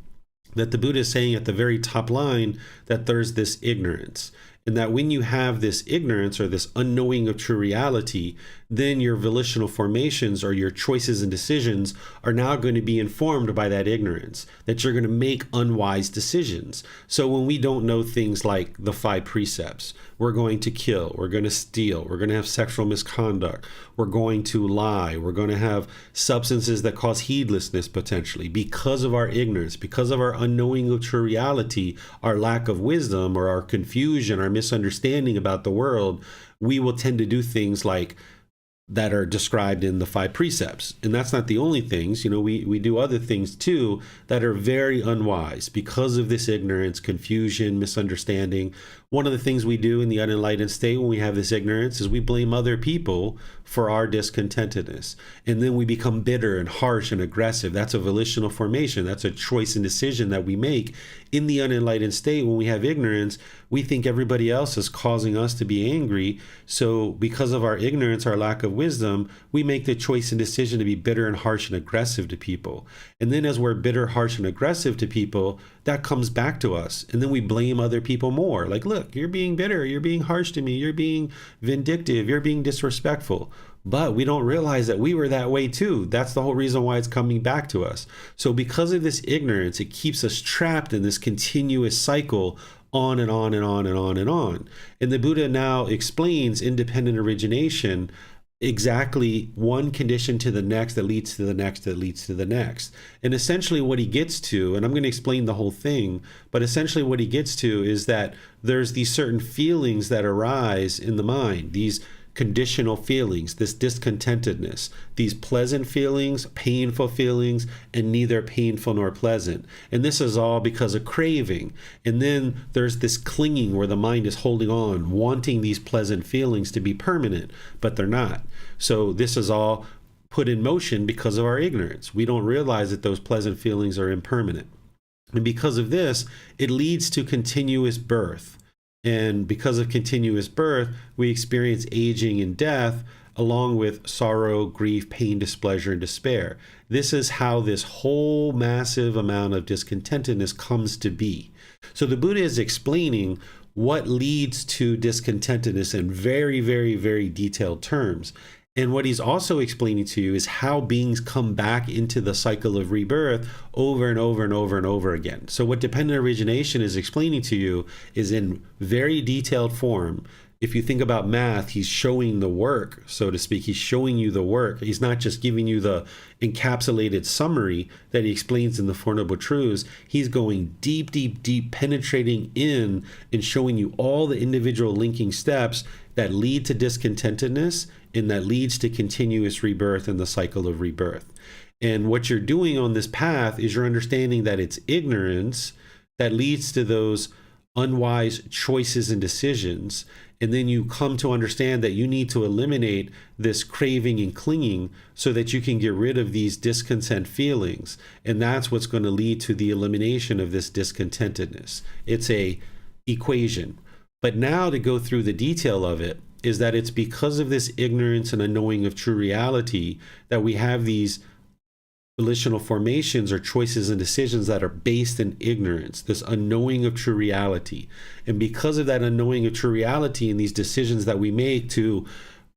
A: That the Buddha is saying at the very top line that there's this ignorance. And that when you have this ignorance or this unknowing of true reality, then your volitional formations or your choices and decisions are now going to be informed by that ignorance, that you're going to make unwise decisions. So when we don't know things like the 5 precepts, we're going to kill, we're going to steal, we're going to have sexual misconduct, we're going to lie, we're going to have substances that cause heedlessness potentially, because of our ignorance, because of our unknowing of true reality, our lack of wisdom or our confusion, our misunderstanding about the world, we will tend to do things like that are described in the 5 precepts. And that's not the only things. We do other things too that are very unwise because of this ignorance, confusion, misunderstanding. One of the things we do in the unenlightened state when we have this ignorance is we blame other people for our discontentedness. And then we become bitter and harsh and aggressive. That's a volitional formation. That's a choice and decision that we make in the unenlightened state. When we have ignorance, we think everybody else is causing us to be angry. So because of our ignorance, our lack of wisdom, we make the choice and decision to be bitter and harsh and aggressive to people. And then as we're bitter, harsh, and aggressive to people, that comes back to us. And then we blame other people more. Like, look, you're being bitter, you're being harsh to me, you're being vindictive, you're being disrespectful. But we don't realize that we were that way too. That's the whole reason why it's coming back to us. So because of this ignorance, it keeps us trapped in this continuous cycle, on and on and on and on and on. And the Buddha now explains independent origination, exactly one condition to the next that leads to the next that leads to the next. And essentially what he gets to, and I'm going to explain the whole thing, but essentially what he gets to is that there's these certain feelings that arise in the mind, these conditional feelings, this discontentedness, these pleasant feelings, painful feelings, and neither painful nor pleasant. And this is all because of craving. And then there's this clinging where the mind is holding on, wanting these pleasant feelings to be permanent, but they're not. So this is all put in motion because of our ignorance. We don't realize that those pleasant feelings are impermanent. And because of this, it leads to continuous birth. And because of continuous birth, we experience aging and death, along with sorrow, grief, pain, displeasure, and despair. This is how this whole massive amount of discontentedness comes to be. So the Buddha is explaining what leads to discontentedness in very, very, very detailed terms. And what he's also explaining to you is how beings come back into the cycle of rebirth over and over and over and over again. So what dependent origination is explaining to you is in very detailed form. If you think about math, he's showing the work, so to speak. He's showing you the work. He's not just giving you the encapsulated summary that he explains in the Four Noble Truths. He's going deep, deep, deep, penetrating in and showing you all the individual linking steps that lead to discontentedness and that leads to continuous rebirth in the cycle of rebirth. And what you're doing on this path is you're understanding that it's ignorance that leads to those unwise choices and decisions. And then you come to understand that you need to eliminate this craving and clinging so that you can get rid of these discontent feelings. And that's what's going to lead to the elimination of this discontentedness. It's a equation. But now to go through the detail of it is that it's because of this ignorance and unknowing of true reality that we have these volitional formations are choices and decisions that are based in ignorance, this unknowing of true reality. And because of that unknowing of true reality and these decisions that we make to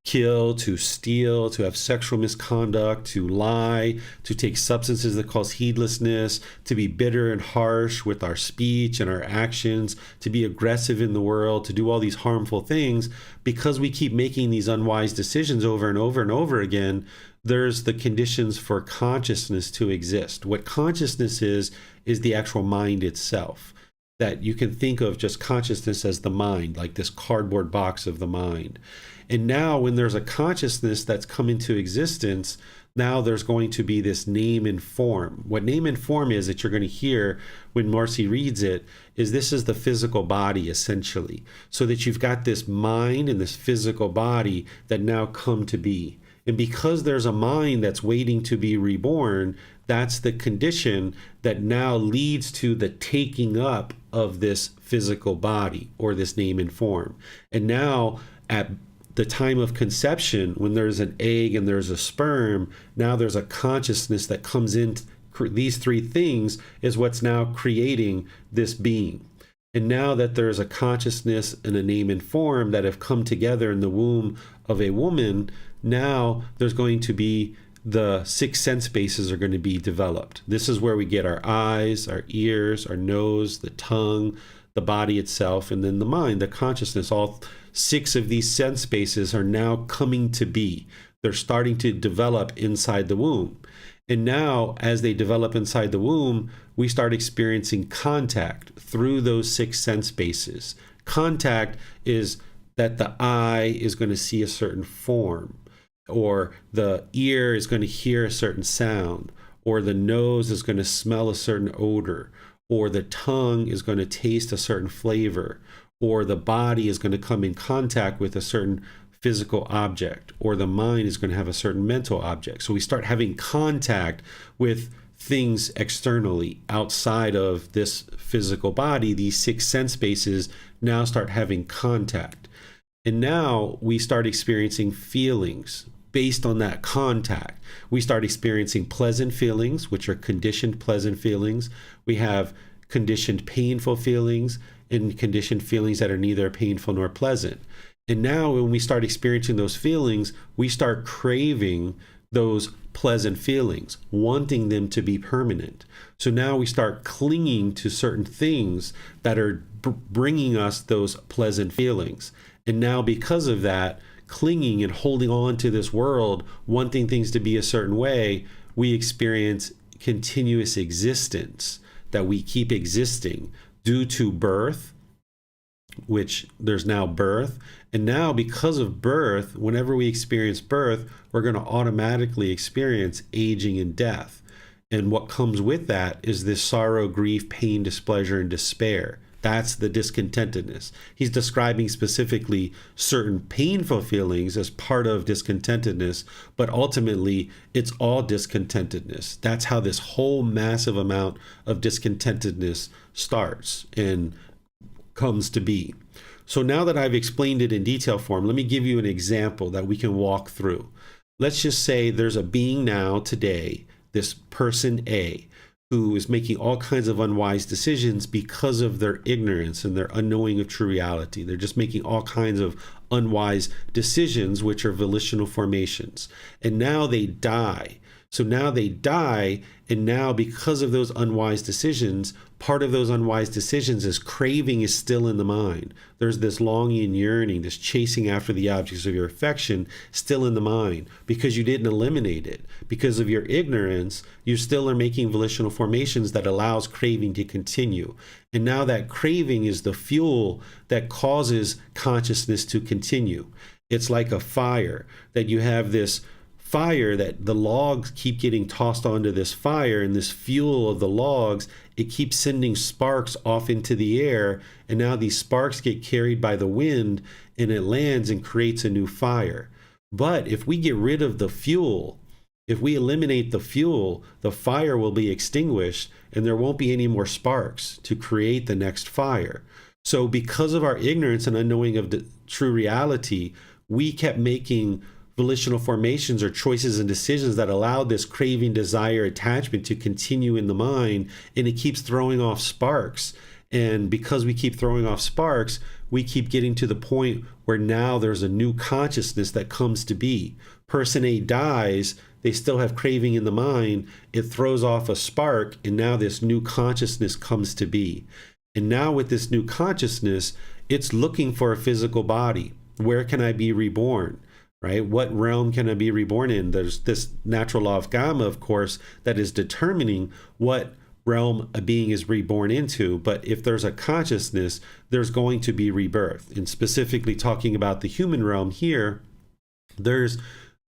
A: kill, to steal, to have sexual misconduct, to lie, to take substances that cause heedlessness, to be bitter and harsh with our speech and our actions, to be aggressive in the world, to do all these harmful things, because we keep making these unwise decisions over and over and over again, there's the conditions for consciousness to exist. What consciousness is the actual mind itself. That you can think of just consciousness as the mind, like this cardboard box of the mind. And now when there's a consciousness that's come into existence, now there's going to be this name and form. What name and form is that you're going to hear when Marcy reads it is this is the physical body essentially. So that you've got this mind and this physical body that now come to be. And because there's a mind that's waiting to be reborn, that's the condition that now leads to the taking up of this physical body or this name and form. And now at the time of conception, when there's an egg and there's a sperm, now there's a consciousness that comes in. These three things is what's now creating this being. And now that there's a consciousness and a name and form that have come together in the womb of a woman, now there's going to be the 6 sense bases are going to be developed. This is where we get our eyes, our ears, our nose, the tongue, the body itself, and then the mind, the consciousness. All 6 of these sense bases are now coming to be. They're starting to develop inside the womb. And now, as they develop inside the womb, we start experiencing contact through those 6 sense bases. Contact is that the eye is going to see a certain form, or the ear is going to hear a certain sound, or the nose is going to smell a certain odor, or the tongue is going to taste a certain flavor, or the body is going to come in contact with a certain physical object, or the mind is going to have a certain mental object. So we start having contact with things externally outside of this physical body. These 6 sense bases now start having contact. And now we start experiencing feelings based on that contact. We start experiencing pleasant feelings, which are conditioned pleasant feelings. We have conditioned painful feelings and conditioned feelings that are neither painful nor pleasant. And now when we start experiencing those feelings, we start craving those pleasant feelings, wanting them to be permanent. So now we start clinging to certain things that are bringing us those pleasant feelings. And now because of that, clinging and holding on to this world, wanting things to be a certain way, we experience continuous existence, that we keep existing due to birth, which there's now birth. And now because of birth, whenever we experience birth, we're going to automatically experience aging and death. And what comes with that is this sorrow, grief, pain, displeasure, and despair. That's the discontentedness. He's describing specifically certain painful feelings as part of discontentedness, but ultimately it's all discontentedness. That's how this whole massive amount of discontentedness starts and comes to be. So now that I've explained it in detail form, let me give you an example that we can walk through. Let's just say there's a being now today, this person A, who is making all kinds of unwise decisions because of their ignorance and their unknowing of true reality. They're just making all kinds of unwise decisions, which are volitional formations. And now they die. So now they die, and now because of those unwise decisions, part of those unwise decisions is craving is still in the mind. There's this longing and yearning, this chasing after the objects of your affection still in the mind because you didn't eliminate it. Because of your ignorance, you still are making volitional formations that allows craving to continue. And now that craving is the fuel that causes consciousness to continue. It's like a fire, that you have this fire that the logs keep getting tossed onto this fire, and this fuel of the logs, it keeps sending sparks off into the air, and now these sparks get carried by the wind and it lands and creates a new fire. But if we get rid of the fuel, if we eliminate the fuel, the fire will be extinguished and there won't be any more sparks to create the next fire. So because of our ignorance and unknowing of the true reality, we kept making volitional formations or choices and decisions that allow this craving, desire, attachment to continue in the mind, and it keeps throwing off sparks. And because we keep throwing off sparks, we keep getting to the point where now there's a new consciousness that comes to be. Person A dies, they still have craving in the mind, it throws off a spark, and now this new consciousness comes to be. And now with this new consciousness, it's looking for a physical body. Where can I be reborn? Right? What realm can I be reborn in? There's this natural law of Gama, of course, that is determining what realm a being is reborn into. But if there's a consciousness, there's going to be rebirth. And specifically talking about the human realm here, there's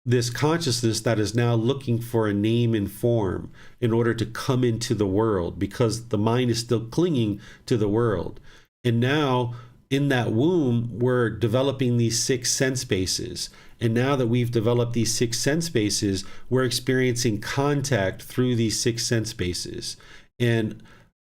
A: this consciousness that is now looking for a name and form in order to come into the world, because the mind is still clinging to the world. And now in that womb, we're developing these 6 sense bases. And now that we've developed these 6 sense bases, we're experiencing contact through these 6 sense bases. And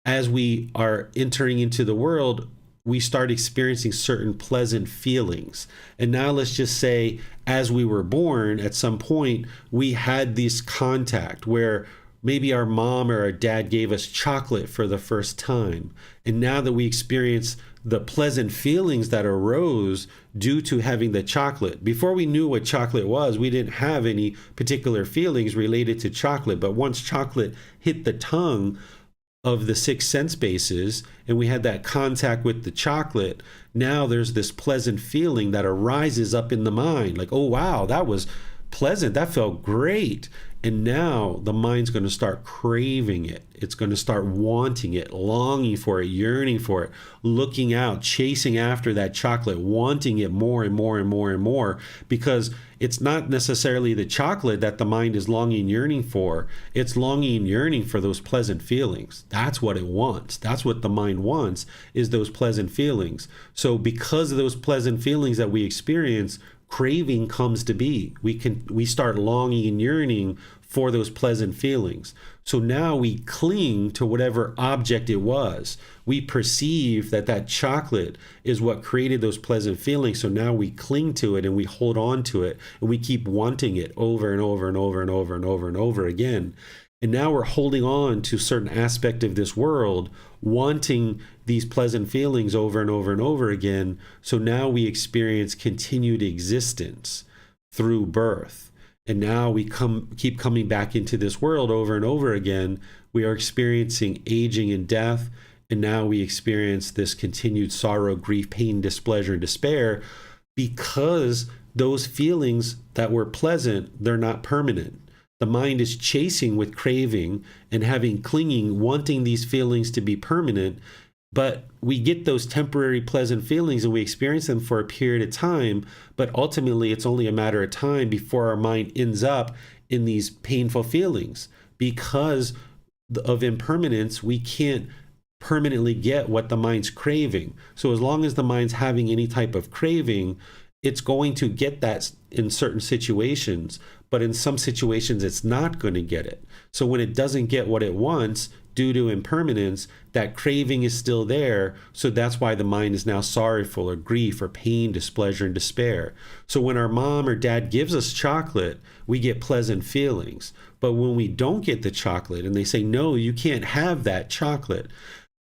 A: as we are entering into the world, we start experiencing certain pleasant feelings. And now let's just say, as we were born, at some point, we had this contact where maybe our mom or our dad gave us chocolate for the first time. And now that we experience the pleasant feelings that arose due to having the chocolate. Before we knew what chocolate was, we didn't have any particular feelings related to chocolate. But once chocolate hit the tongue of the 6 sense bases, and we had that contact with the chocolate, now there's this pleasant feeling that arises up in the mind. Like, oh, wow, that was pleasant. That felt great. And now the mind's going to start craving it. It's going to start wanting it, longing for it, yearning for it, looking out, chasing after that chocolate, wanting it more and more and more and more, because it's not necessarily the chocolate that the mind is longing and yearning for. It's longing and yearning for those pleasant feelings. That's what it wants. That's what the mind wants, is those pleasant feelings. So because of those pleasant feelings that we experience, craving comes to be. We start longing and yearning for those pleasant feelings. So now we cling to whatever object it was. We perceive that that chocolate is what created those pleasant feelings. So now we cling to it and we hold on to it and we keep wanting it over and over and over and over and over and over again. And now we're holding on to a certain aspect of this world, wanting these pleasant feelings over and over and over again. So now we experience continued existence through birth. And now we keep coming back into this world over and over again. We are experiencing aging and death. And now we experience this continued sorrow, grief, pain, displeasure, and despair, because those feelings that were pleasant, they're not permanent. The mind is chasing with craving and having clinging, wanting these feelings to be permanent. But we get those temporary pleasant feelings and we experience them for a period of time. But ultimately, it's only a matter of time before our mind ends up in these painful feelings. Because of impermanence, we can't permanently get what the mind's craving. So as long as the mind's having any type of craving, it's going to get that in certain situations, but in some situations it's not going to get it. So when it doesn't get what it wants due to impermanence, that craving is still there. So that's why the mind is now sorrowful or grief or pain, displeasure, and despair. So when our mom or dad gives us chocolate, we get pleasant feelings. But when we don't get the chocolate and they say, no, you can't have that chocolate,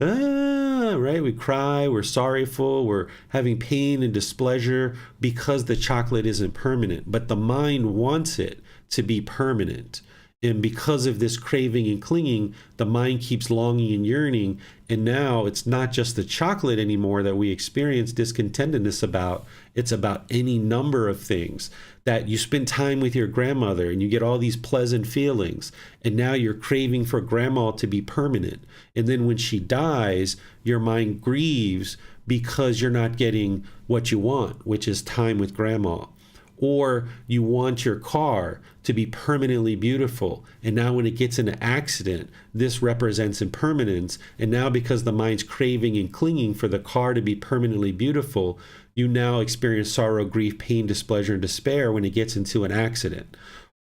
A: right? We cry, we're sorrowful, we're having pain and displeasure because the chocolate isn't permanent. But the mind wants it to be permanent. And because of this craving and clinging, the mind keeps longing and yearning. And now it's not just the chocolate anymore that we experience discontentedness about. It's about any number of things. That you spend time with your grandmother and you get all these pleasant feelings. And now you're craving for grandma to be permanent. And then when she dies, your mind grieves because you're not getting what you want, which is time with grandma. Or you want your car to be permanently beautiful. And now when it gets in an accident, this represents impermanence. And now because the mind's craving and clinging for the car to be permanently beautiful, you now experience sorrow, grief, pain, displeasure, and despair when it gets into an accident.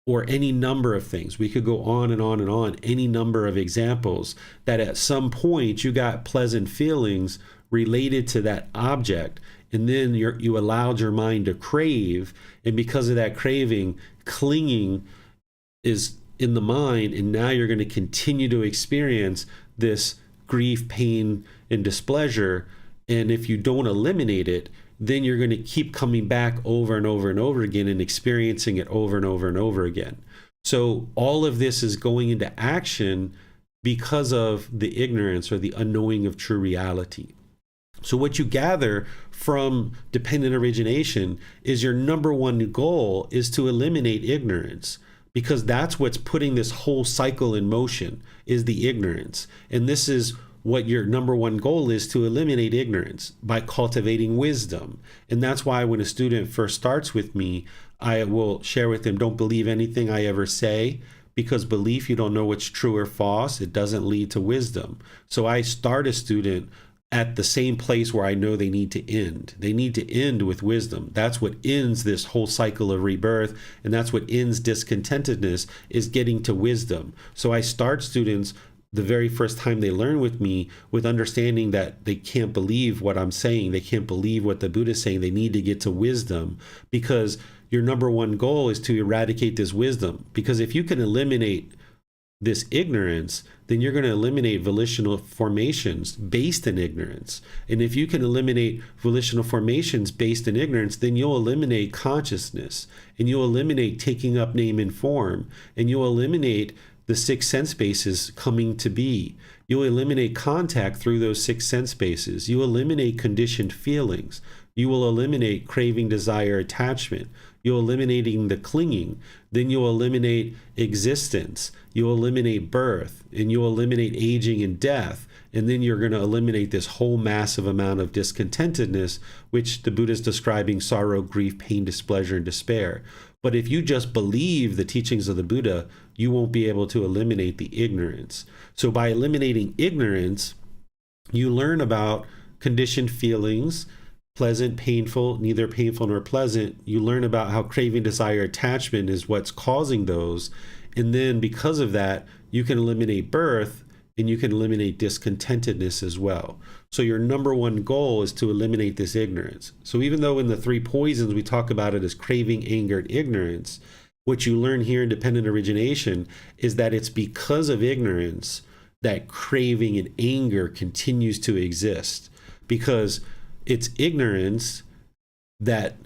A: Or any number of things. We could go on and on and on, any number of examples that at some point you got pleasant feelings related to that object. And then you allowed your mind to crave. And because of that craving, clinging is in the mind. And now you're going to continue to experience this grief, pain, and displeasure. And if you don't eliminate it, then you're going to keep coming back over and over and over again and experiencing it over and over and over again. So all of this is going into action because of the ignorance or the unknowing of true reality. So what you gather from dependent origination is your number one goal is to eliminate ignorance, because that's what's putting this whole cycle in motion, is the ignorance. And this is what your number one goal is, to eliminate ignorance by cultivating wisdom. And that's why when a student first starts with me, I will share with them, don't believe anything I ever say, because belief, you don't know what's true or false. It doesn't lead to wisdom. So I start a student at the same place where I know they need to end. They need to end with wisdom. That's what ends this whole cycle of rebirth. And that's what ends discontentedness, is getting to wisdom. So I start students the very first time they learn with me with understanding that they can't believe what I'm saying. They can't believe what the Buddha is saying. They need to get to wisdom, because your number one goal is to eradicate this wisdom. Because if you can eliminate this ignorance, then you're going to eliminate volitional formations based in ignorance. And if you can eliminate volitional formations based in ignorance, then you'll eliminate consciousness, and you'll eliminate taking up name and form, and you'll eliminate the six sense bases coming to be. You'll eliminate contact through those six sense bases. You eliminate conditioned feelings. You will eliminate craving, desire, attachment. You're eliminating the clinging. Then you'll eliminate existence. You'll eliminate birth, and you'll eliminate aging and death. And then you're going to eliminate this whole massive amount of discontentedness, which the Buddha is describing: sorrow, grief, pain, displeasure, and despair. But if you just believe the teachings of the Buddha, you won't be able to eliminate the ignorance. So by eliminating ignorance, you learn about conditioned feelings, pleasant, painful, neither painful nor pleasant. You learn about how craving, desire, attachment is what's causing those. And then because of that, you can eliminate birth, and you can eliminate discontentedness as well. So your number one goal is to eliminate this ignorance. So even though in the three poisons we talk about it as craving, anger, and ignorance, what you learn here in dependent origination is that it's because of ignorance that craving and anger continues to exist, because it's ignorance that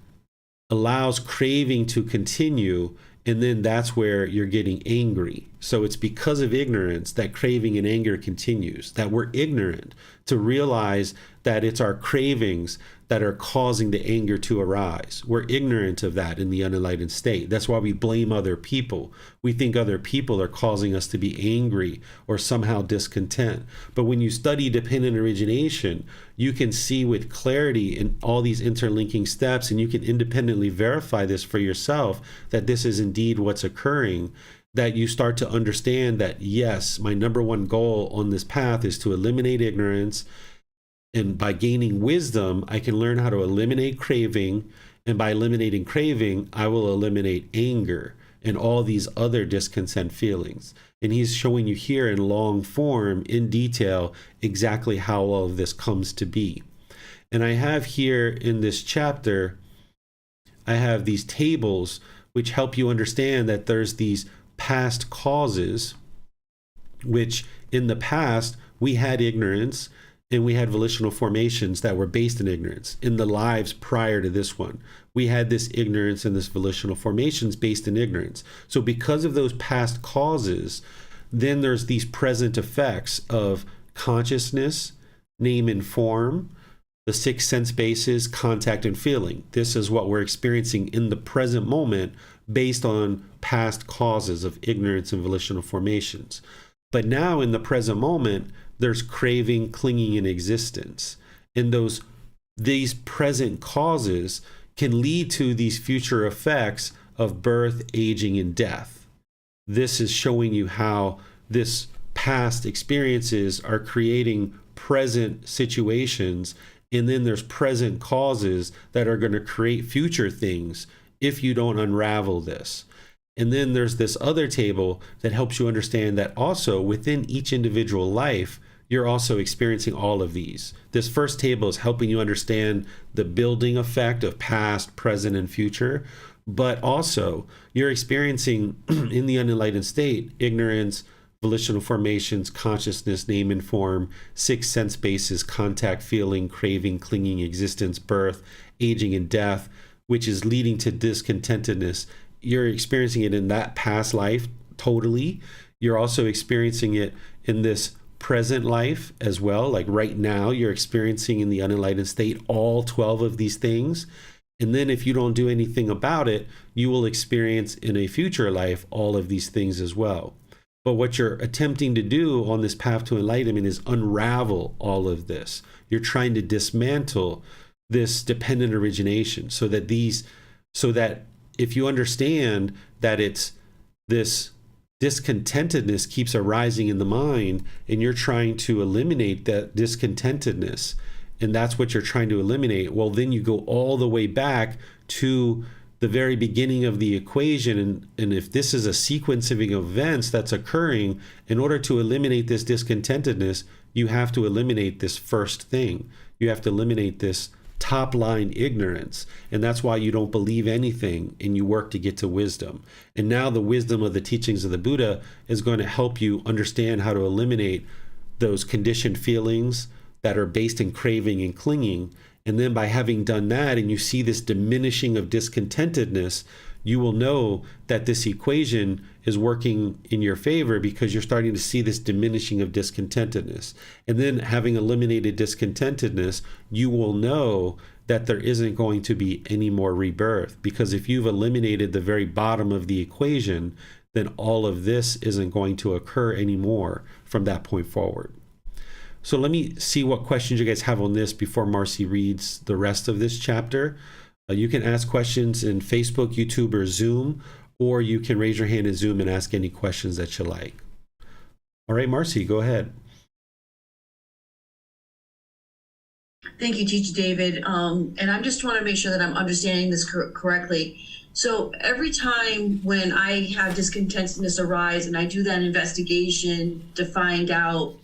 A: allows craving to continue, and then that's where you're getting angry. So it's because of ignorance that craving and anger continues, that we're ignorant to realize that it's our cravings that are causing the anger to arise. We're ignorant of that in the unenlightened state. That's why we blame other people. We think other people are causing us to be angry or somehow discontent. But when you study dependent origination, you can see with clarity in all these interlinking steps, and you can independently verify this for yourself, that this is indeed what's occurring, that you start to understand that, yes, my number one goal on this path is to eliminate ignorance. And by gaining wisdom, I can learn how to eliminate craving. And by eliminating craving, I will eliminate anger and all these other discontent feelings. And he's showing you here in long form, in detail, exactly how all of this comes to be. And I have here in this chapter, I have these tables which help you understand that there's these past causes, which in the past we had ignorance, and we had volitional formations that were based in ignorance. In the lives prior to this one, we had this ignorance and this volitional formations based in ignorance. So because of those past causes, then there's these present effects of consciousness, name and form, the six sense bases, contact and feeling. This is what we're experiencing in the present moment based on past causes of ignorance and volitional formations. But now in the present moment, there's craving, clinging, and existence. And these present causes can lead to these future effects of birth, aging, and death. This is showing you how this past experiences are creating present situations, and then there's present causes that are going to create future things if you don't unravel this. And then there's this other table that helps you understand that also within each individual life, you're also experiencing all of these. This first table is helping you understand the building effect of past, present, and future, but also you're experiencing in the unenlightened state ignorance, volitional formations, consciousness, name and form, six sense bases, contact, feeling, craving, clinging, existence, birth, aging, and death, which is leading to discontentedness. You're experiencing it in that past life totally. You're also experiencing it in this present life as well. Like right now, you're experiencing in the unenlightened state all 12 of these things. And then if you don't do anything about it, you will experience in a future life all of these things as well. But what you're attempting to do on this path to enlightenment is unravel all of this. You're trying to dismantle this dependent origination so that if you understand that it's this discontentedness keeps arising in the mind and you're trying to eliminate that discontentedness, and that's what you're trying to eliminate, well, then you go all the way back to the very beginning of the equation. And if this is a sequencing of events that's occurring, in order to eliminate this discontentedness, you have to eliminate this first thing. You have to eliminate this top line ignorance. And that's why you don't believe anything and you work to get to wisdom. And now the wisdom of the teachings of the Buddha is going to help you understand how to eliminate those conditioned feelings that are based in craving and clinging. And then by having done that, and you see this diminishing of discontentedness, you will know that this equation is working in your favor because you're starting to see this diminishing of discontentedness. And then having eliminated discontentedness, you will know that there isn't going to be any more rebirth. Because if you've eliminated the very bottom of the equation, then all of this isn't going to occur anymore from that point forward. So let me see what questions you guys have on this before Marcy reads the rest of this chapter. You can ask questions in Facebook, YouTube, or Zoom, or you can raise your hand in Zoom and ask any questions that you like. All right, Marcy, go ahead.
D: Thank you, Teacher David. And I just want to make sure that I'm understanding this correctly. So every time when I have discontentedness arise and I do that investigation to find out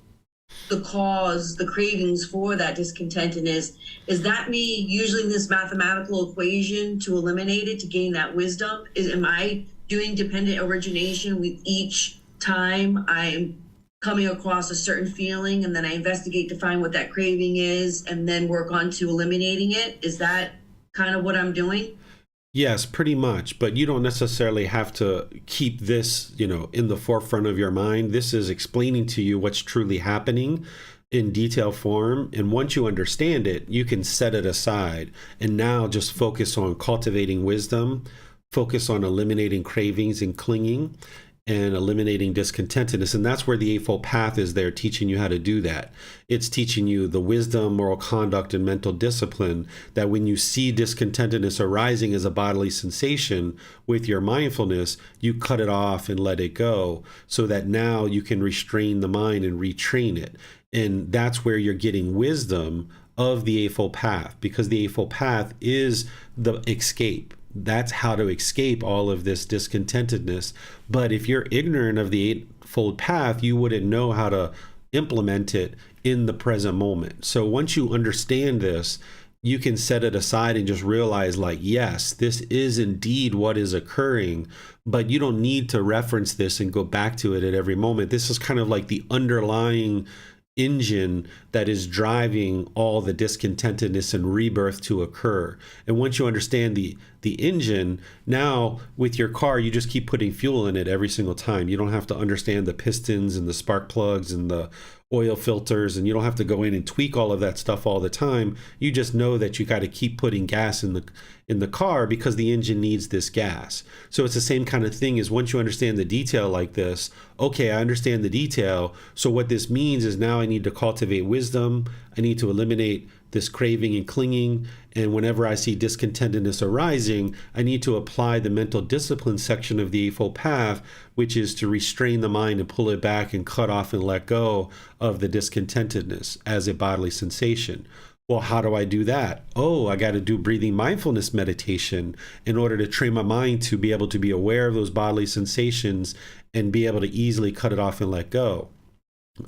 D: the cause, the cravings for that discontentedness, is that me using this mathematical equation to eliminate it, to gain that wisdom? Am I doing dependent origination with each time I'm coming across a certain feeling, and then I investigate to find what that craving is and then work on to eliminating it? Is that kind of what I'm doing?
A: Yes, pretty much. But you don't necessarily have to keep this, in the forefront of your mind. This is explaining to you what's truly happening in detail form. And once you understand it, you can set it aside and now just focus on cultivating wisdom, focus on eliminating cravings and clinging, and eliminating discontentedness. And that's where the Eightfold Path is there, teaching you how to do that. It's teaching you the wisdom, moral conduct, and mental discipline that when you see discontentedness arising as a bodily sensation with your mindfulness, you cut it off and let it go so that now you can restrain the mind and retrain it. And that's where you're getting wisdom of the Eightfold Path, because the Eightfold Path is the escape. That's how to escape all of this discontentedness. But if you're ignorant of the Eightfold Path, you wouldn't know how to implement it in the present moment. So once you understand this, you can set it aside and just realize, like, yes, this is indeed what is occurring, but you don't need to reference this and go back to it at every moment. This is kind of like the underlying engine that is driving all the discontentedness and rebirth to occur. And once you understand the engine, now with your car, you just keep putting fuel in it every single time. You don't have to understand the pistons and the spark plugs and the oil filters, and you don't have to go in and tweak all of that stuff all the time. You just know that you got to keep putting gas in the car because the engine needs this gas. So it's the same kind of thing as once you understand the detail like this, okay, I understand the detail. So what this means is now I need to cultivate wisdom. I need to eliminate this craving and clinging. And whenever I see discontentedness arising, I need to apply the mental discipline section of the Eightfold Path, which is to restrain the mind and pull it back and cut off and let go of the discontentedness as a bodily sensation. Well, how do I do that? Oh, I got to do breathing mindfulness meditation in order to train my mind to be able to be aware of those bodily sensations and be able to easily cut it off and let go.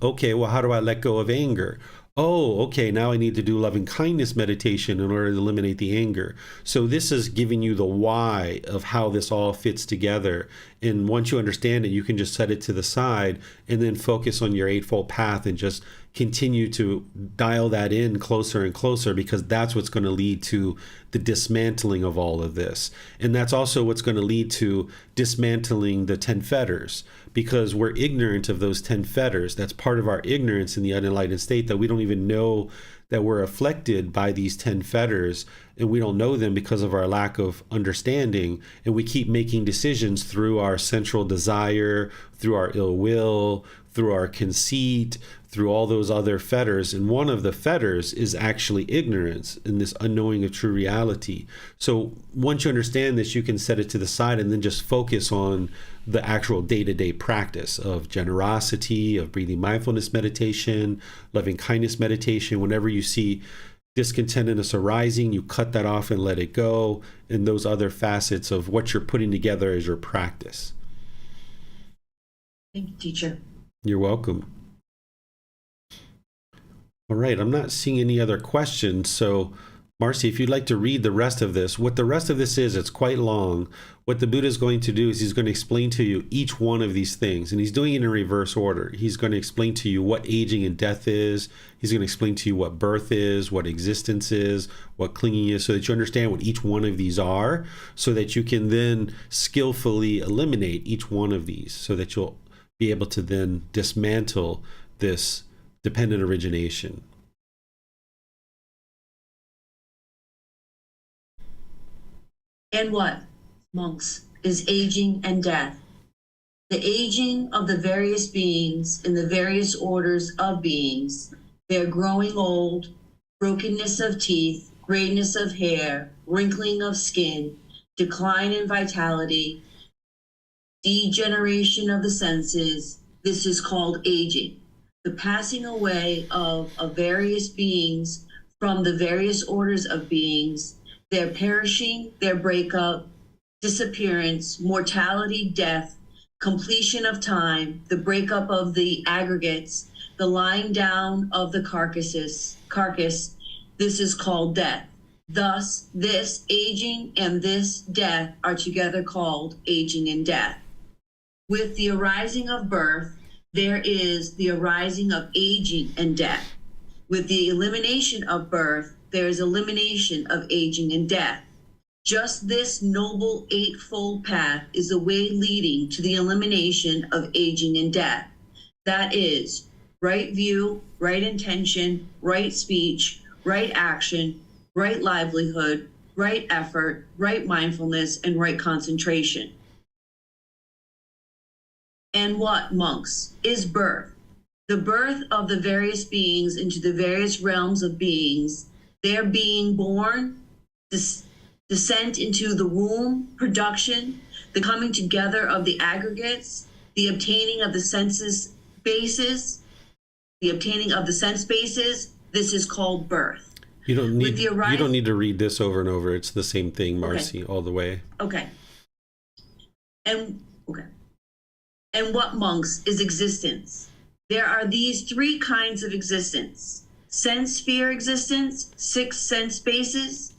A: Okay, well, how do I let go of anger? Oh, okay, now I need to do loving kindness meditation in order to eliminate the anger. So this is giving you the why of how this all fits together. And once you understand it, you can just set it to the side and then focus on your Eightfold Path and just continue to dial that in closer and closer, because that's what's going to lead to the dismantling of all of this. And that's also what's going to lead to dismantling the 10 fetters, because we're ignorant of those 10 fetters. That's part of our ignorance in the unenlightened state, that we don't even know that we're afflicted by these 10 fetters, and we don't know them because of our lack of understanding. And we keep making decisions through our sensual desire, through our ill will, through our conceit, through all those other fetters. And one of the fetters is actually ignorance and this unknowing of true reality. So once you understand this, you can set it to the side and then just focus on the actual day-to-day practice of generosity, of breathing mindfulness meditation, loving kindness meditation. Whenever you see discontentedness arising, you cut that off and let it go, and those other facets of what you're putting together as your practice.
D: Thank you, teacher.
A: You're welcome. All right, I'm not seeing any other questions. So, Marcy, if you'd like to read the rest of this, what the rest of this is, it's quite long. What the Buddha is going to do is he's going to explain to you each one of these things, and he's doing it in reverse order. He's going to explain to you what aging and death is. He's going to explain to you what birth is, what existence is, what clinging is, so that you understand what each one of these are, so that you can then skillfully eliminate each one of these, so that you'll be able to then dismantle this dependent origination.
D: And what, monks, is aging and death? The aging of the various beings in the various orders of beings, their growing old, brokenness of teeth, grayness of hair, wrinkling of skin, decline in vitality, degeneration of the senses, this is called aging. The passing away of various beings from the various orders of beings, their perishing, their breakup, disappearance, mortality, death, completion of time, the breakup of the aggregates, the lying down of the carcass, this is called death. Thus, this aging and this death are together called aging and death. With the arising of birth, there is the arising of aging and death. With the elimination of birth, there is elimination of aging and death. Just this noble eightfold path is the way leading to the elimination of aging and death. That is, right view, right intention, right speech, right action, right livelihood, right effort, right mindfulness, and right concentration. And what, monks, is birth? The birth of the various beings into the various realms of beings, their being born, descent into the womb, production, the coming together of the aggregates, the obtaining of the senses bases, this is called birth.
A: You don't need to read this over and over. It's the same thing, Marcy, all the way.
D: Okay. And what, monks, is existence? There are these three kinds of existence: sense sphere existence, 6 sense bases;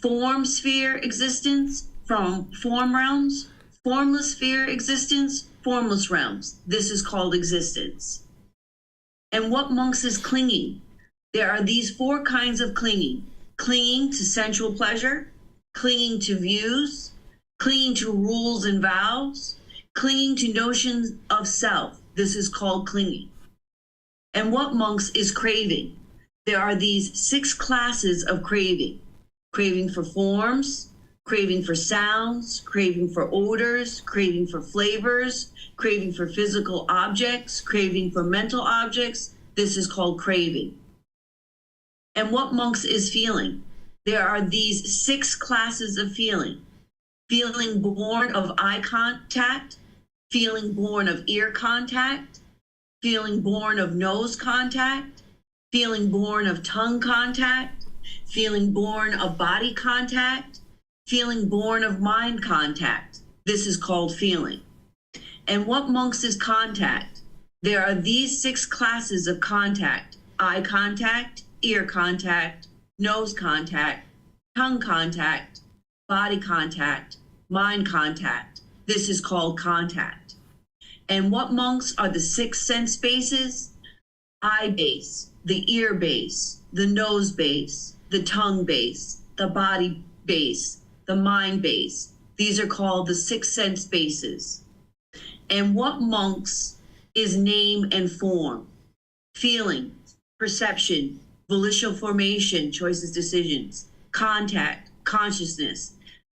D: form sphere existence, from form realms; formless sphere existence, formless realms. This is called existence. And what, monks, is clinging? There are these 4 kinds of clinging: clinging to sensual pleasure, clinging to views, clinging to rules and vows, clinging to notions of self. This is called clinging. And what, monks, is craving? There are these 6 classes of craving: craving for forms, craving for sounds, craving for odors, craving for flavors, craving for physical objects, craving for mental objects. This is called craving. And what, monks, is feeling? There are these 6 classes of feeling: feeling born of eye contact, feeling born of ear contact, feeling born of nose contact, feeling born of tongue contact, feeling born of body contact, feeling born of mind contact. This is called feeling. And what, monks, is contact? There are these 6 classes of contact: eye contact, ear contact, nose contact, tongue contact, body contact, mind contact. This is called contact. And what monks are the 6 sense bases? Eye base, the ear base, the nose base, the tongue base, the body base, the mind base. These are called the 6 sense bases. And what monks is name and form? Feeling, perception, volitional formation, choices, decisions, contact, consciousness.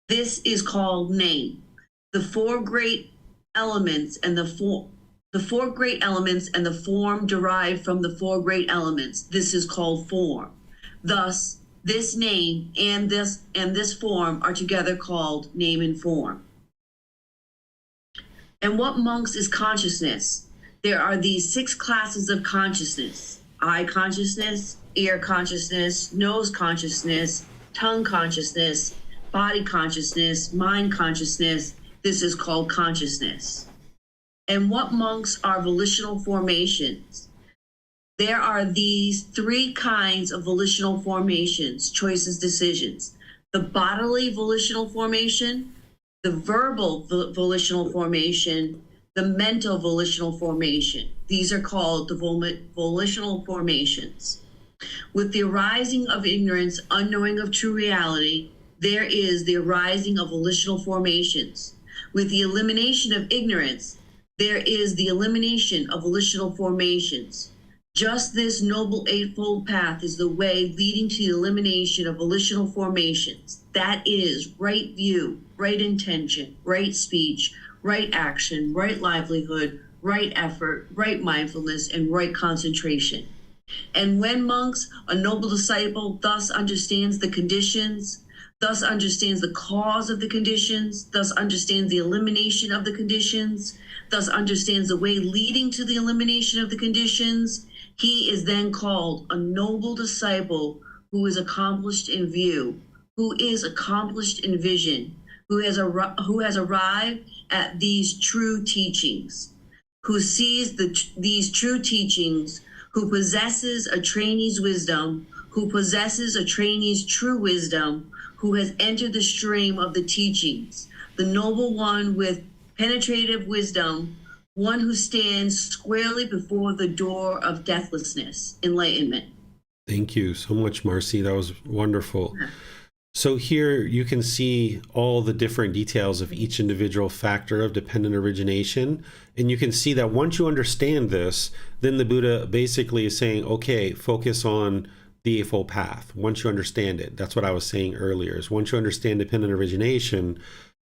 D: This is called name. The 4 great elements and the 4 great elements and the form derived from the 4 great elements. This is called form. Thus, this name and this form are together called name and form. And what monks is consciousness? There are these 6 classes of consciousness: eye consciousness, ear consciousness, nose consciousness, tongue consciousness, body consciousness, mind consciousness. This is called consciousness. And what monks are volitional formations? There are these 3 kinds of volitional formations, choices, decisions: the bodily volitional formation, the verbal volitional formation, the mental volitional formation. These are called the volitional formations. With the arising of ignorance, unknowing of true reality, there is the arising of volitional formations. With the elimination of ignorance, there is the elimination of volitional formations. Just this noble eightfold path is the way leading to the elimination of volitional formations. That is right view, right intention, right speech, right action, right livelihood, right effort, right mindfulness, and right concentration. And when monks, a noble disciple, thus understands the conditions, thus understands the cause of the conditions, thus understands the elimination of the conditions, thus understands the way leading to the elimination of the conditions, he is then called a noble disciple who is accomplished in view, who is accomplished in vision, who has arrived at these true teachings, who sees these true teachings, who possesses a trainee's wisdom, who possesses a trainee's true wisdom, who has entered the stream of the teachings, the noble one with penetrative wisdom, one who stands squarely before the door of deathlessness, enlightenment.
A: Thank you so much, Marcy. That was wonderful. So here you can see all the different details of each individual factor of dependent origination. And you can see that once you understand this, then the Buddha basically is saying, okay, focus on the Eightfold Path. Once you understand it, that's what I was saying earlier, is once you understand dependent origination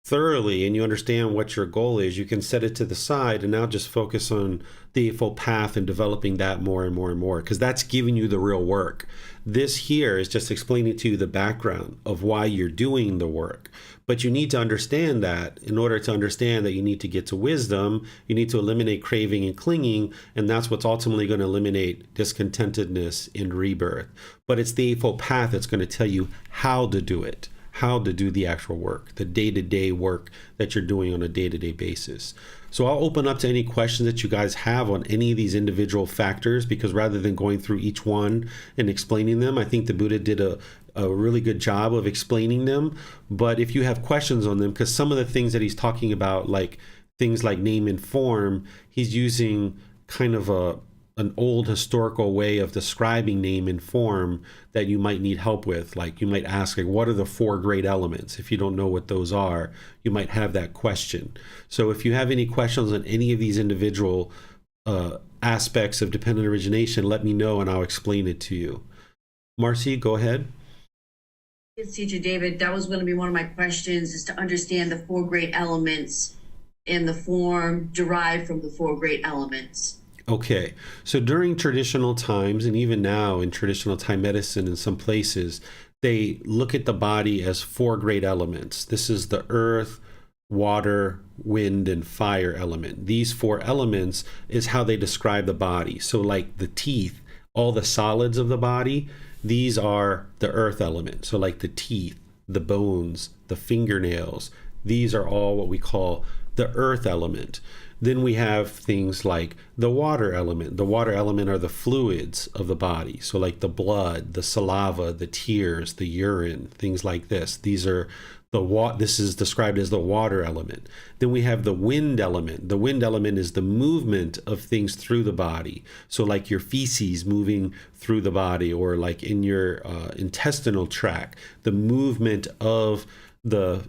A: thoroughly and you understand what your goal is, you can set it to the side and now just focus on the Eightfold Path and developing that more and more and more, because that's giving you the real work. This here is just explaining to you the background of why you're doing the work. But you need to understand that in order to understand that you need to get to wisdom, you need to eliminate craving and clinging, and that's what's ultimately going to eliminate discontentedness in rebirth. But it's the Eightfold Path that's going to tell you how to do it, how to do the actual work, the day-to-day work that you're doing on a day-to-day basis. So I'll open up to any questions that you guys have on any of these individual factors, because rather than going through each one and explaining them, I think the Buddha did a really good job of explaining them. But if you have questions on them, because some of the things that he's talking about, like things like name and form, he's using kind of an old historical way of describing name and form that you might need help with. Like you might ask, like, what are the 4 great elements? If you don't know what those are, you might have that question. So if you have any questions on any of these individual aspects of dependent origination, let me know and I'll explain it to you. Marcy, go ahead.
D: Yes, Teacher David, that was going to be one of my questions, is to understand the 4 great elements and the form derived from the 4 great elements.
A: Okay, so during traditional times, and even now in traditional Thai medicine in some places, they look at the body as 4 great elements. This is the earth, water, wind, and fire element. These 4 elements is how they describe the body. So like the teeth, all the solids of the body, these are the earth element. So like the teeth, the bones, the fingernails, these are all what we call the earth element. Then we have things like the water element. The water element are the fluids of the body. So like the blood, the saliva, the tears, the urine, things like this. These are this is described as the water element. Then we have the wind element. The wind element is the movement of things through the body. So like your feces moving through the body, or like in your intestinal tract, the movement of the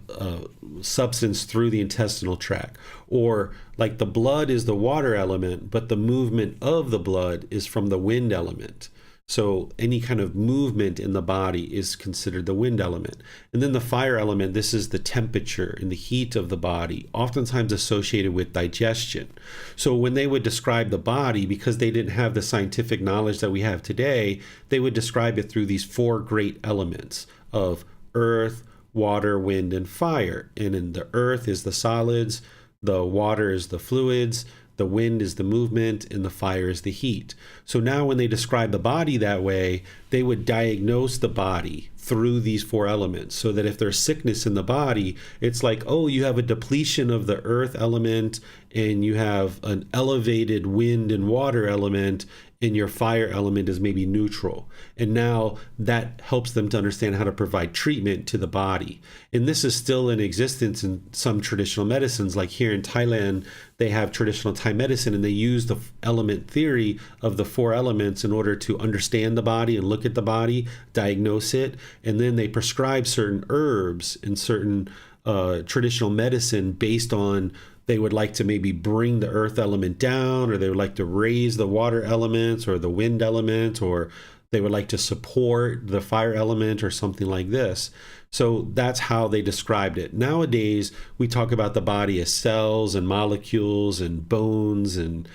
A: substance through the intestinal tract. Or like the blood is the water element, but the movement of the blood is from the wind element. So any kind of movement in the body is considered the wind element. And then the fire element, this is the temperature and the heat of the body, oftentimes associated with digestion. So when they would describe the body, because they didn't have the scientific knowledge that we have today, they would describe it through these four great elements of earth, water, wind, and fire. And in the earth is the solids, the water is the fluids, the wind is the movement, and the fire is the heat. So now when they describe the body that way, they would diagnose the body through these four elements, so that if there's sickness in the body, it's like, oh, you have a depletion of the earth element, and you have an elevated wind and water element, and your fire element is maybe neutral. And now that helps them to understand how to provide treatment to the body. And this is still in existence in some traditional medicines. Like here in Thailand, they have traditional Thai medicine, and they use the element theory of the four elements in order to understand the body and look at the body, diagnose it, and then they prescribe certain herbs and certain traditional medicine based on, they would like to maybe bring the earth element down, or they would like to raise the water elements or the wind element, or they would like to support the fire element or something like this. So that's how they described it. Nowadays, we talk about the body as cells and molecules and bones and,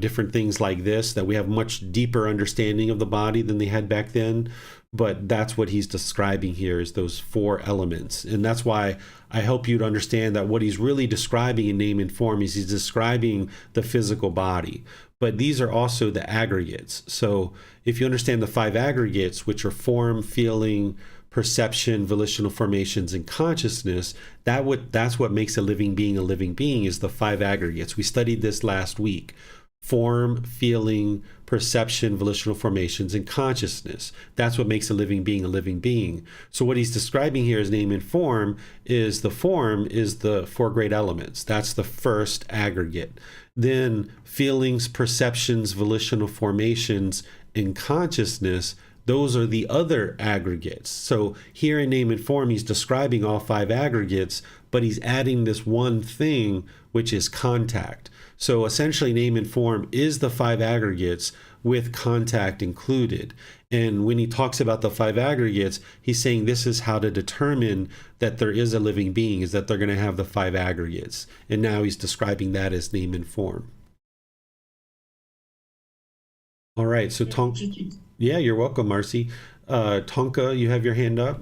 A: different things like this, that we have much deeper understanding of the body than they had back then. But that's what he's describing here, is those four elements. And that's why I help you to understand that what he's really describing in name and form is he's describing the physical body. But these are also the aggregates. So if you understand the five aggregates, which are form, feeling, perception, volitional formations, and consciousness, that's what makes a living being is the five aggregates. We studied this last week. Form, feeling, perception, volitional formations, and consciousness. That's what makes a living being. So what he's describing here as name and form is the four great elements. That's the first aggregate. Then feelings, perceptions, volitional formations, and consciousness, those are the other aggregates. So here in name and form, he's describing all five aggregates, but he's adding this one thing, which is contact. So essentially, name and form is the five aggregates with contact included. And when he talks about the five aggregates, he's saying this is how to determine that there is a living being, is that they're going to have the five aggregates. And now he's describing that as name and form. All right, so yeah, you're welcome, Marcy. Tonka, you have your hand up.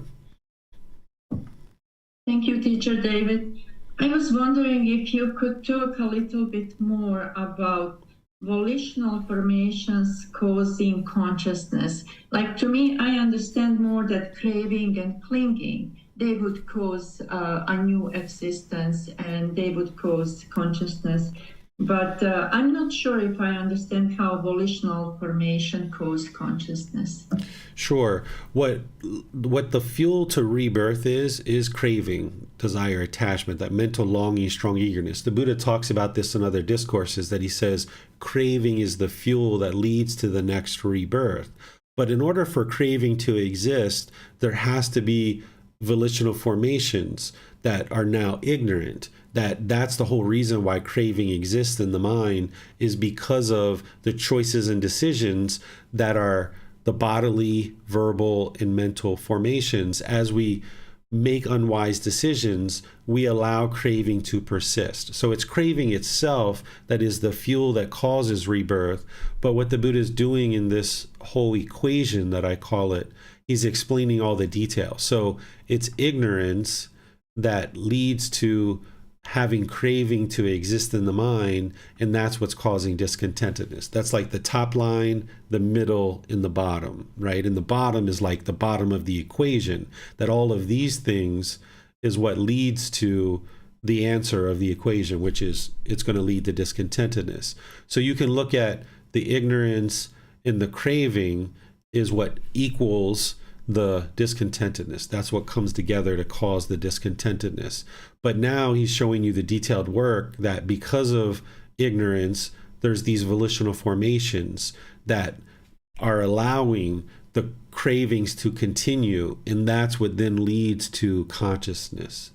E: Thank you, Teacher David. I was wondering if you could talk a little bit more about volitional formations causing consciousness. Like, to me, I understand more that craving and clinging, they would cause a new existence and they would cause consciousness. But I'm not sure if I understand how volitional formation caused consciousness.
A: Sure. What the fuel to rebirth is craving, desire, attachment, that mental longing, strong eagerness. The Buddha talks about this in other discourses, that he says craving is the fuel that leads to the next rebirth. But in order for craving to exist, there has to be volitional formations that are now ignorant. That's the whole reason why craving exists in the mind, is because of the choices and decisions that are the bodily, verbal, and mental formations. As we make unwise decisions, we allow craving to persist. So it's craving itself that is the fuel that causes rebirth. But what the Buddha is doing in this whole equation, that I call it, he's explaining all the details. So it's ignorance that leads to having craving to exist in the mind, and that's what's causing discontentedness. That's like the top line, the middle, and the bottom, right? And the bottom is like the bottom of the equation, that all of these things is what leads to the answer of the equation, which is it's going to lead to discontentedness. So you can look at the ignorance and the craving is what equals the discontentedness. That's what comes together to cause the discontentedness. But now he's showing you the detailed work that because of ignorance, there's these volitional formations that are allowing the cravings to continue, and that's what then leads to consciousness.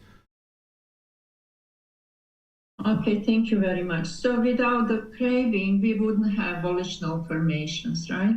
E: Okay, thank you very much. So without the craving, we wouldn't have volitional formations, right?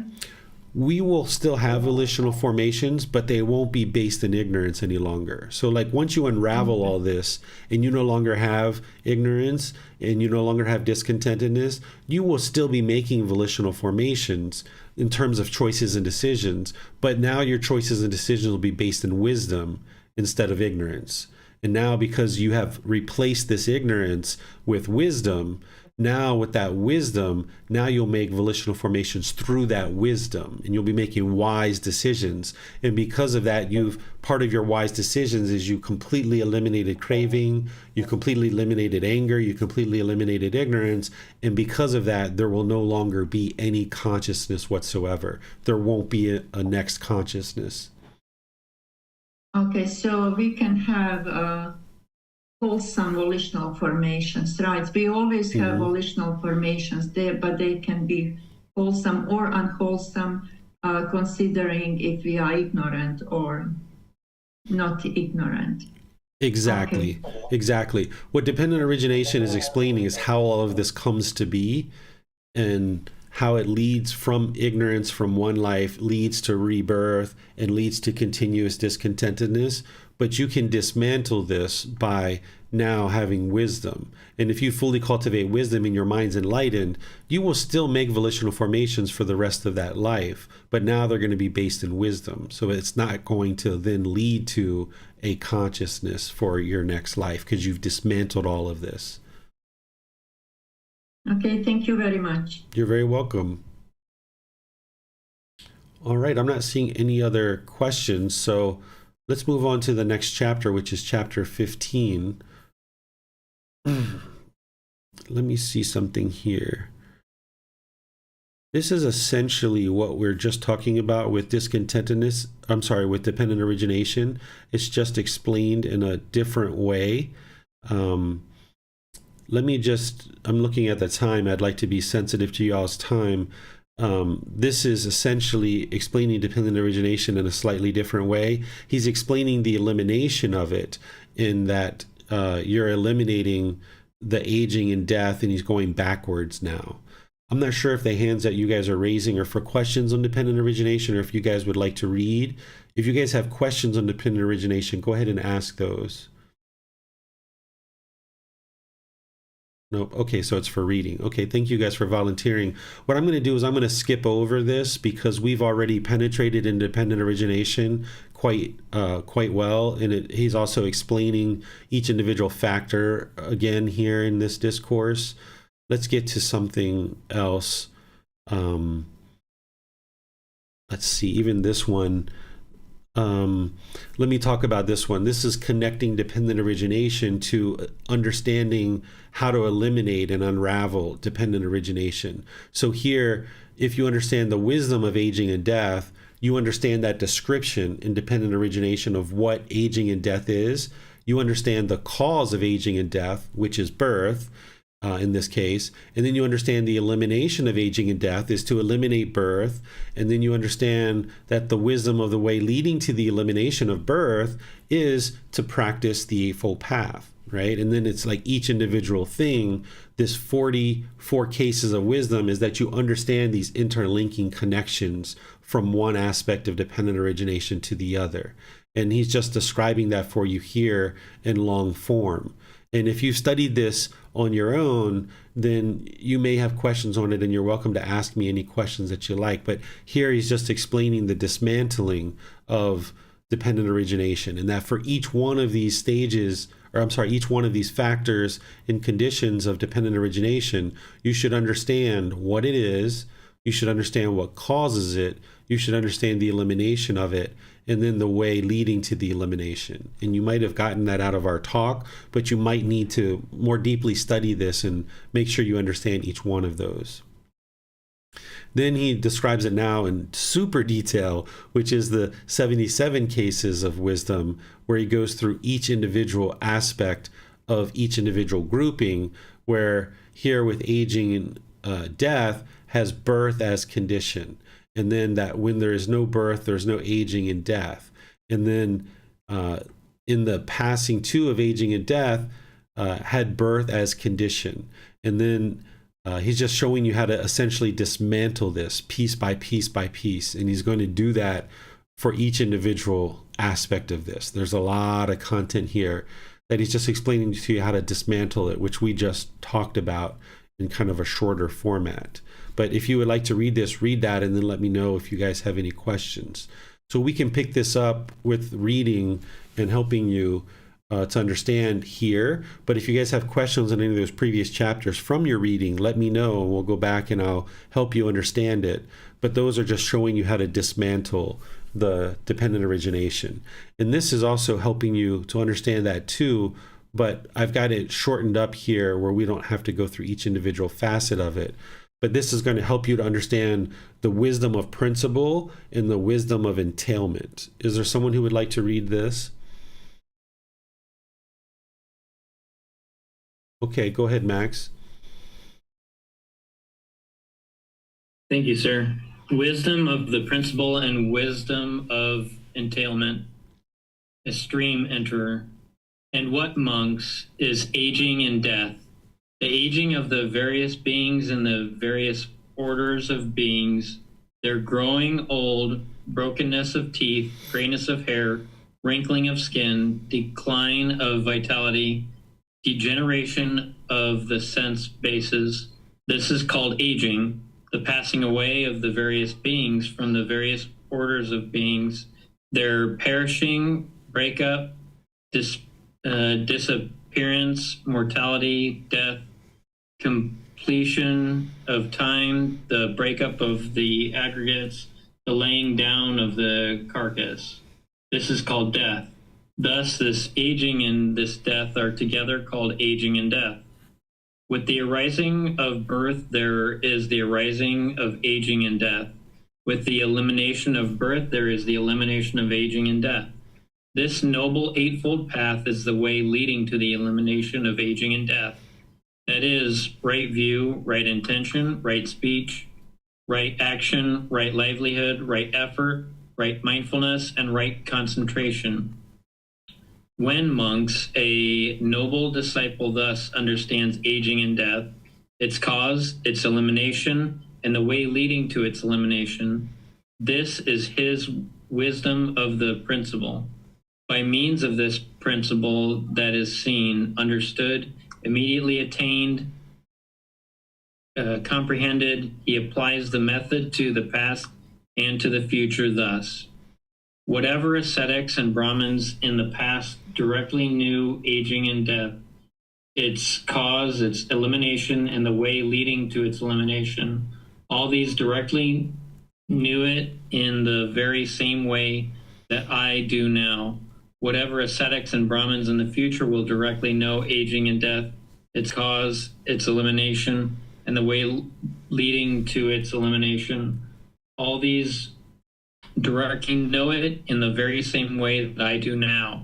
A: We will still have volitional formations, but they won't be based in ignorance any longer. So like once you unravel all this and you no longer have ignorance and you no longer have discontentedness, you will still be making volitional formations in terms of choices and decisions, but now your choices and decisions will be based in wisdom instead of ignorance. And now because you have replaced this ignorance with wisdom, now with that wisdom, now you'll make volitional formations through that wisdom, and you'll be making wise decisions. And because of that, part of your wise decisions is you completely eliminated craving, you completely eliminated anger, you completely eliminated ignorance. And because of that, there will no longer be any consciousness whatsoever. There won't be a next consciousness.
E: Okay, so we can have wholesome volitional formations, right? We always have volitional formations there, but they can be wholesome or unwholesome, considering if we are ignorant or not ignorant.
A: Exactly. Okay. Exactly. What dependent origination is explaining is how all of this comes to be and how it leads from ignorance from one life, leads to rebirth, and leads to continuous discontentedness. But you can dismantle this by now having wisdom. And if you fully cultivate wisdom and your mind's enlightened, you will still make volitional formations for the rest of that life. But now they're going to be based in wisdom. So it's not going to then lead to a consciousness for your next life because you've dismantled all of this.
E: Okay, thank you very much.
A: You're very welcome. All right, I'm not seeing any other questions, so let's move on to the next chapter, which is chapter 15. Let me see something here. This is essentially what we're just talking about with discontentedness. I'm sorry, with dependent origination. It's just explained in a different way. I'm looking at the time. I'd like to be sensitive to y'all's time. This is essentially explaining dependent origination in a slightly different way. He's explaining the elimination of it in that you're eliminating the aging and death, and he's going backwards now. I'm not sure if the hands that you guys are raising are for questions on dependent origination or if you guys would like to read. If you guys have questions on dependent origination, go ahead and ask those. Nope. Okay, so it's for reading. Okay, thank you guys for volunteering. What I'm going to do is I'm going to skip over this because we've already penetrated independent origination quite well, and he's also explaining each individual factor again here in this discourse. Let's get to something else. Let's see, even this one. Let me talk about this one. This is connecting dependent origination to understanding how to eliminate and unravel dependent origination. So here, if you understand the wisdom of aging and death, you understand that description in dependent origination of what aging and death is. You understand the cause of aging and death, which is birth. In this case, and then you understand the elimination of aging and death is to eliminate birth, and then you understand that the wisdom of the way leading to the elimination of birth is to practice the Eightfold Path, right? And then it's like each individual thing, this 44 cases of wisdom is that you understand these interlinking connections from one aspect of dependent origination to the other. And he's just describing that for you here in long form. And if you've studied this on your own, then you may have questions on it, and you're welcome to ask me any questions that you like. But here he's just explaining the dismantling of dependent origination, and that for each one of these stages, each one of these factors and conditions of dependent origination, you should understand what it is, You should understand what causes it. You should understand the elimination of it, and then the way leading to the elimination. And you might have gotten that out of our talk, but you might need to more deeply study this and make sure you understand each one of those. Then he describes it now in super detail, which is the 77 cases of wisdom, where he goes through each individual aspect of each individual grouping, where here with aging and death has birth as condition. And then that when there is no birth, there's no aging and death. And then in the passing to of aging and death, had birth as condition. And then he's just showing you how to essentially dismantle this piece by piece by piece. And he's going to do that for each individual aspect of this. There's a lot of content here that he's just explaining to you how to dismantle it, which we just talked about in kind of a shorter format. But if you would like to read this, read that, and then let me know if you guys have any questions. So we can pick this up with reading and helping you to understand here. But if you guys have questions on any of those previous chapters from your reading, let me know, and we'll go back and I'll help you understand it. But those are just showing you how to dismantle the dependent origination. And this is also helping you to understand that too, but I've got it shortened up here where we don't have to go through each individual facet of it. But this is going to help you to understand the wisdom of principle and the wisdom of entailment. Is there someone who would like to read this? Okay, go ahead, Max.
F: Thank you, sir. Wisdom of the principle and wisdom of entailment, a stream enterer. And what, monks, is aging and death? The aging of the various beings and the various orders of beings, their growing old, brokenness of teeth, grayness of hair, wrinkling of skin, decline of vitality, degeneration of the sense bases. This is called aging, the passing away of the various beings from the various orders of beings, their perishing, breakup, disappearance, mortality, death, completion of time, the breakup of the aggregates, the laying down of the carcass. This is called death. Thus, this aging and this death are together called aging and death. With the arising of birth, there is the arising of aging and death. With the elimination of birth, there is the elimination of aging and death. This noble eightfold path is the way leading to the elimination of aging and death. That is, right view, right intention, right speech, right action, right livelihood, right effort, right mindfulness, and right concentration. When, monks, a noble disciple thus understands aging and death, its cause, its elimination, and the way leading to its elimination, this is his wisdom of the principle. By means of this principle that is seen, understood, immediately attained, comprehended, he applies the method to the past and to the future thus. Whatever ascetics and Brahmins in the past directly knew aging and death, its cause, its elimination, and the way leading to its elimination, all these directly knew it in the very same way that I do now. Whatever ascetics and Brahmins in the future will directly know aging and death, its cause, its elimination, and the way leading to its elimination. All these directly know it in the very same way that I do now.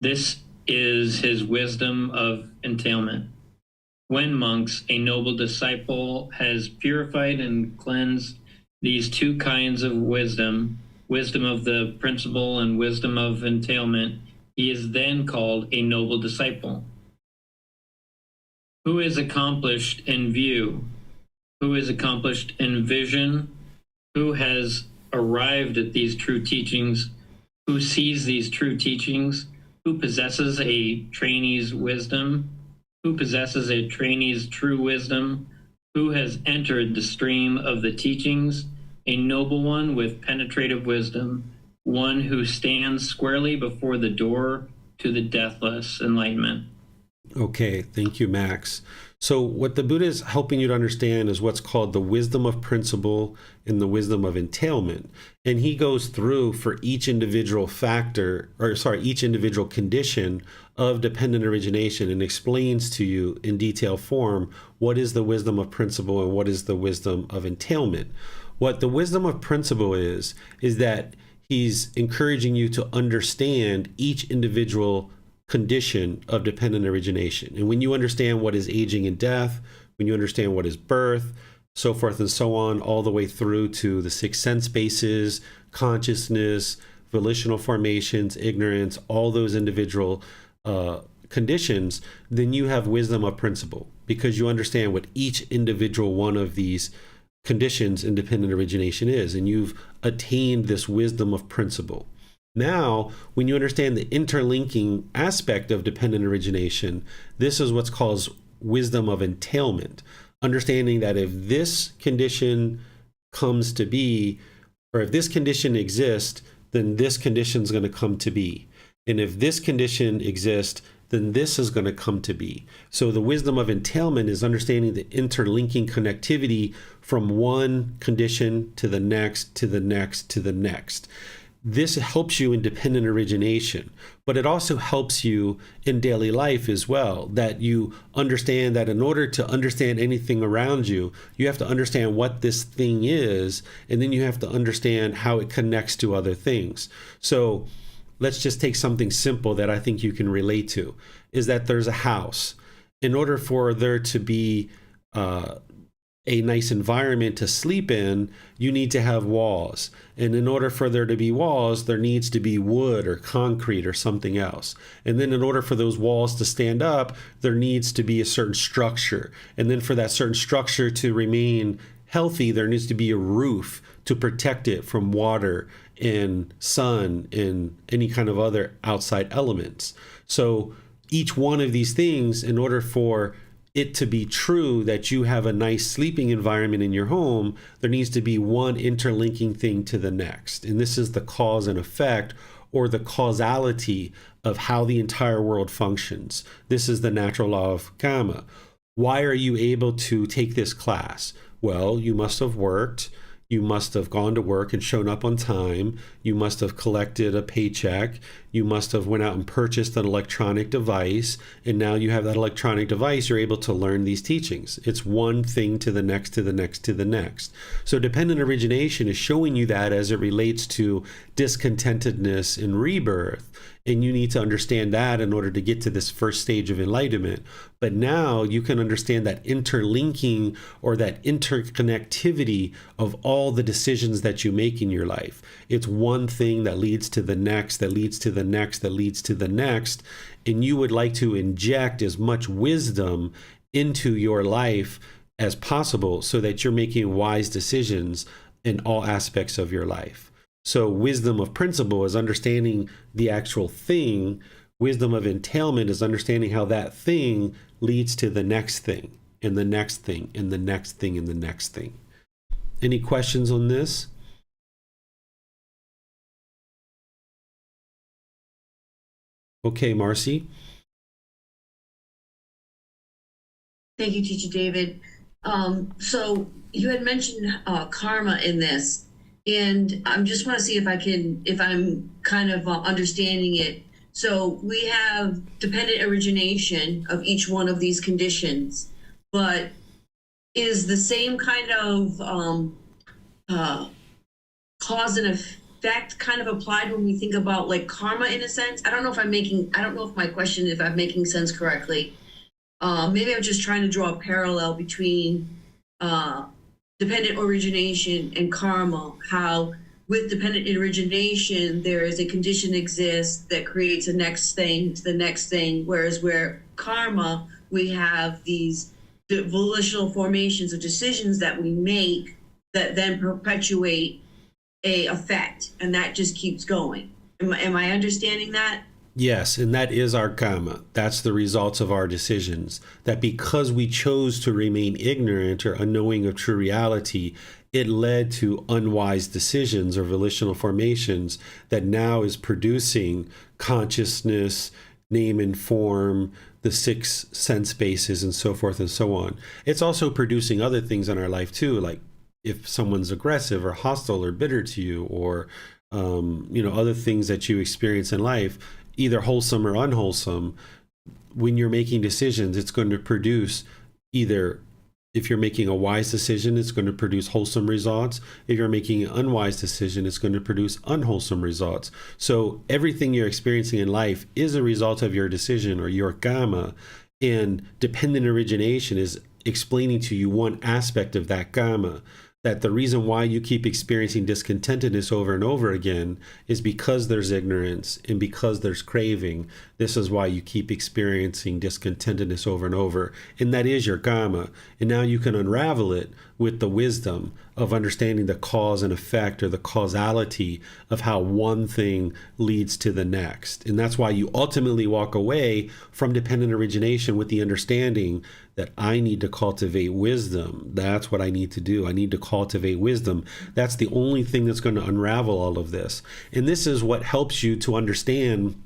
F: This is his wisdom of entailment. When, monks, a noble disciple has purified and cleansed these two kinds of wisdom, wisdom of the principle and wisdom of entailment, he is then called a noble disciple. Who is accomplished in view? Who is accomplished in vision? Who has arrived at these true teachings? Who sees these true teachings? Who possesses a trainee's wisdom? Who possesses a trainee's true wisdom? Who has entered the stream of the teachings? A noble one with penetrative wisdom, one who stands squarely before the door to the deathless enlightenment.
A: Okay, thank you, Max. So, what the Buddha is helping you to understand is what's called the wisdom of principle and the wisdom of entailment. And he goes through for each individual each individual condition of dependent origination and explains to you in detail form what is the wisdom of principle and what is the wisdom of entailment. What the wisdom of principle is that he's encouraging you to understand each individual condition of dependent origination. And when you understand what is aging and death, when you understand what is birth, so forth and so on, all the way through to the six sense bases, consciousness, volitional formations, ignorance, all those individual conditions, then you have wisdom of principle because you understand what each individual one of these conditions in dependent origination is, and you've attained this wisdom of principle. Now, when you understand the interlinking aspect of dependent origination, this is what's called wisdom of entailment. Understanding that if this condition comes to be, or if this condition exists, then this condition is going to come to be. And if this condition exists, then this is going to come to be. So the wisdom of entailment is understanding the interlinking connectivity from one condition to the next, to the next, to the next. This helps you in dependent origination, but it also helps you in daily life as well, that you understand that in order to understand anything around you, you have to understand what this thing is, and then you have to understand how it connects to other things. So let's just take something simple that I think you can relate to, is that there's a house. In order for there to be a nice environment to sleep in, you need to have walls. And in order for there to be walls, there needs to be wood or concrete or something else. And then in order for those walls to stand up, there needs to be a certain structure. And then for that certain structure to remain healthy, there needs to be a roof to protect it from water and sun and any kind of other outside elements. So each one of these things, in order for it to be true that you have a nice sleeping environment in your home, there needs to be one interlinking thing to the next. And this is the cause and effect, or the causality of how the entire world functions. This is the natural law of karma. Why are you able to take this class? Well, you must have worked. You must have gone to work and shown up on time. You must have collected a paycheck. You must have went out and purchased an electronic device. And now you have that electronic device, you're able to learn these teachings. It's one thing to the next, to the next, to the next. So dependent origination is showing you that as it relates to discontentedness and rebirth. And you need to understand that in order to get to this first stage of enlightenment. But now you can understand that interlinking or that interconnectivity of all the decisions that you make in your life. It's one thing that leads to the next, that leads to the next, that leads to the next. And you would like to inject as much wisdom into your life as possible so that you're making wise decisions in all aspects of your life. So wisdom of principle is understanding the actual thing. Wisdom of entailment is understanding how that thing leads to the next thing, and the next thing, and the next thing, and the next thing. Any questions on this? Okay, Marcy.
D: Thank you, Teacher David. So you had mentioned karma in this. And I just want to see if I'm kind of understanding it. So we have dependent origination of each one of these conditions, but is the same kind of cause and effect kind of applied when we think about like karma in a sense? I don't know if my question, if I'm making sense correctly. Maybe I'm just trying to draw a parallel between dependent origination and karma, how with dependent origination, there is a condition exists that creates a next thing to the next thing, whereas where karma, we have these volitional formations of decisions that we make that then perpetuate a effect, and that just keeps going. Am I understanding that?
A: Yes, and that is our karma. That's the results of our decisions. That because we chose to remain ignorant or unknowing of true reality, it led to unwise decisions or volitional formations that now is producing consciousness, name and form, the 6 sense bases and so forth and so on. It's also producing other things in our life too, like if someone's aggressive or hostile or bitter to you, or other things that you experience in life, either wholesome or unwholesome. When you're making decisions, it's going to produce either, if you're making a wise decision, it's going to produce wholesome results. If you're making an unwise decision, it's going to produce unwholesome results. So everything you're experiencing in life is a result of your decision or your karma. And dependent origination is explaining to you one aspect of that karma, that the reason why you keep experiencing discontentedness over and over again is because there's ignorance and because there's craving. This is why you keep experiencing discontentedness over and over. And that is your karma. And now you can unravel it with the wisdom of understanding the cause and effect, or the causality of how one thing leads to the next. And that's why you ultimately walk away from dependent origination with the understanding that I need to cultivate wisdom. That's what I need to do. I need to cultivate wisdom. That's the only thing that's going to unravel all of this. And this is what helps you to understand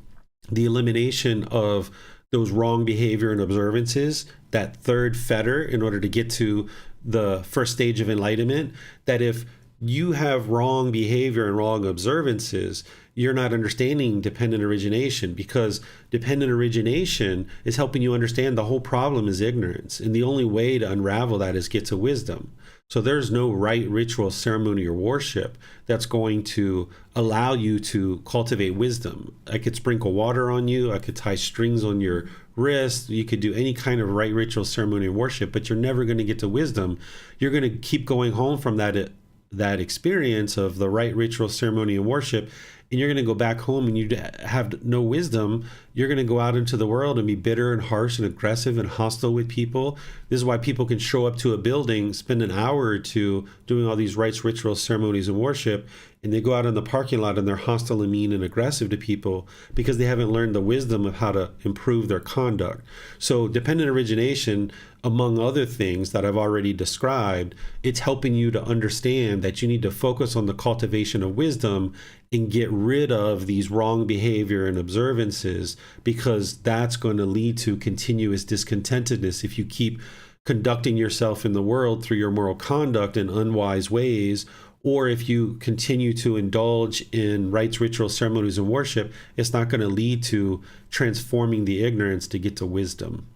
A: the elimination of those wrong behavior and observances, that third fetter, in order to get to the first stage of enlightenment. That if you have wrong behavior and wrong observances, you're not understanding dependent origination, because dependent origination is helping you understand the whole problem is ignorance. And the only way to unravel that is get to wisdom. So there's no rite, ritual, ceremony, or worship that's going to allow you to cultivate wisdom. I could sprinkle water on you. I could tie strings on your wrist. You could do any kind of rite, ritual, ceremony, and worship, but you're never going to get to wisdom. You're going to keep going home from that experience of the rite, ritual, ceremony, and worship, and you're going to go back home and you have no wisdom. You're going to go out into the world and be bitter and harsh and aggressive and hostile with people. This is why people can show up to a building, spend an hour or two doing all these rites, rituals, ceremonies, and worship, and they go out in the parking lot and they're hostile and mean and aggressive to people because they haven't learned the wisdom of how to improve their conduct. So dependent origination, among other things that I've already described, it's helping you to understand that you need to focus on the cultivation of wisdom and get rid of these wrong behavior and observances, because that's going to lead to continuous discontentedness if you keep conducting yourself in the world through your moral conduct in unwise ways. Or if you continue to indulge in rites, rituals, ceremonies, and worship, it's not going to lead to transforming the ignorance to get to wisdom.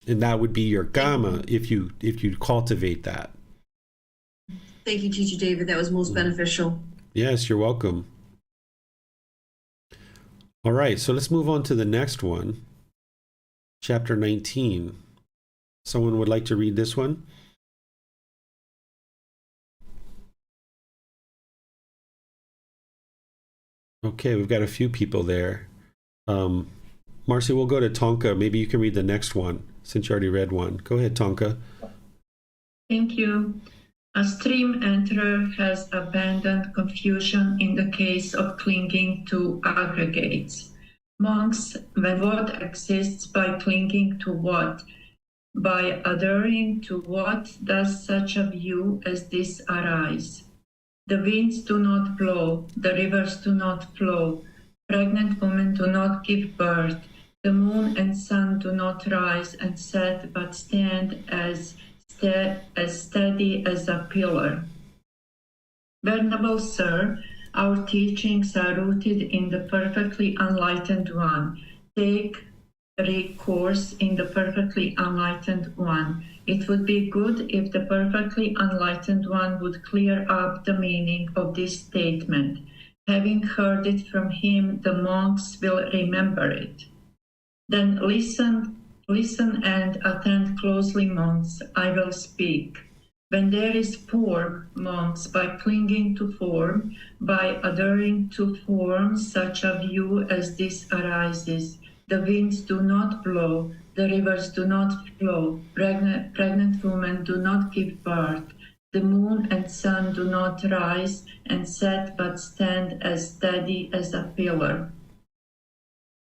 A: And that would be your karma if you cultivate that.
D: Thank you, Teacher David. That was most beneficial.
A: Yes, you're welcome. All right, so let's move on to the next one. Chapter 19. Someone would like to read this one? Okay, we've got a few people there. Marcy, we'll go to Tonka. Maybe you can read the next one, since you already read one. Go ahead, Tonka.
E: Thank you. A stream enterer has abandoned confusion in the case of clinging to aggregates. Monks, when what exists by clinging to what? By adhering to what does such a view as this arise? The winds do not blow, the rivers do not flow, pregnant women do not give birth, the moon and sun do not rise and set, but stand as steady as a pillar. Venerable Sir, our teachings are rooted in the perfectly enlightened one. Take recourse in the perfectly enlightened one. It would be good if the perfectly enlightened one would clear up the meaning of this statement. Having heard it from him, the monks will remember it. Then listen and attend closely, monks. I will speak. When there is form, monks, by clinging to form, by adhering to form, such a view as this arises. The winds do not blow, the rivers do not flow, pregnant women do not give birth, the moon and sun do not rise and set, but stand as steady as a pillar.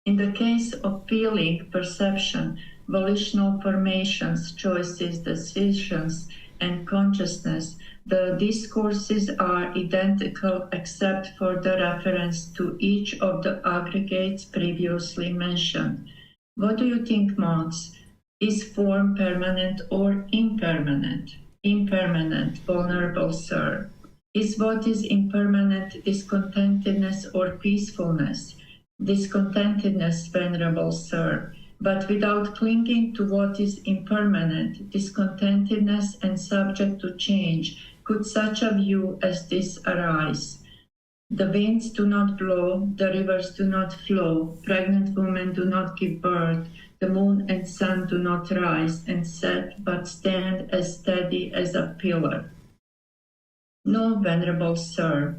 E: In the case of feeling, perception, volitional formations, choices, decisions, and consciousness, the discourses are identical except for the reference to each of the aggregates previously mentioned. What do you think, monks? Is form permanent or impermanent? Impermanent, Venerable Sir. Is what is impermanent discontentedness or peacefulness? Discontentedness, Venerable Sir. But without clinging to what is impermanent, discontentedness and subject to change, could such a view as this arise? The winds do not blow, the rivers do not flow, pregnant women do not give birth, the moon and sun do not rise and set, but stand as steady as a pillar. No, Venerable Sir.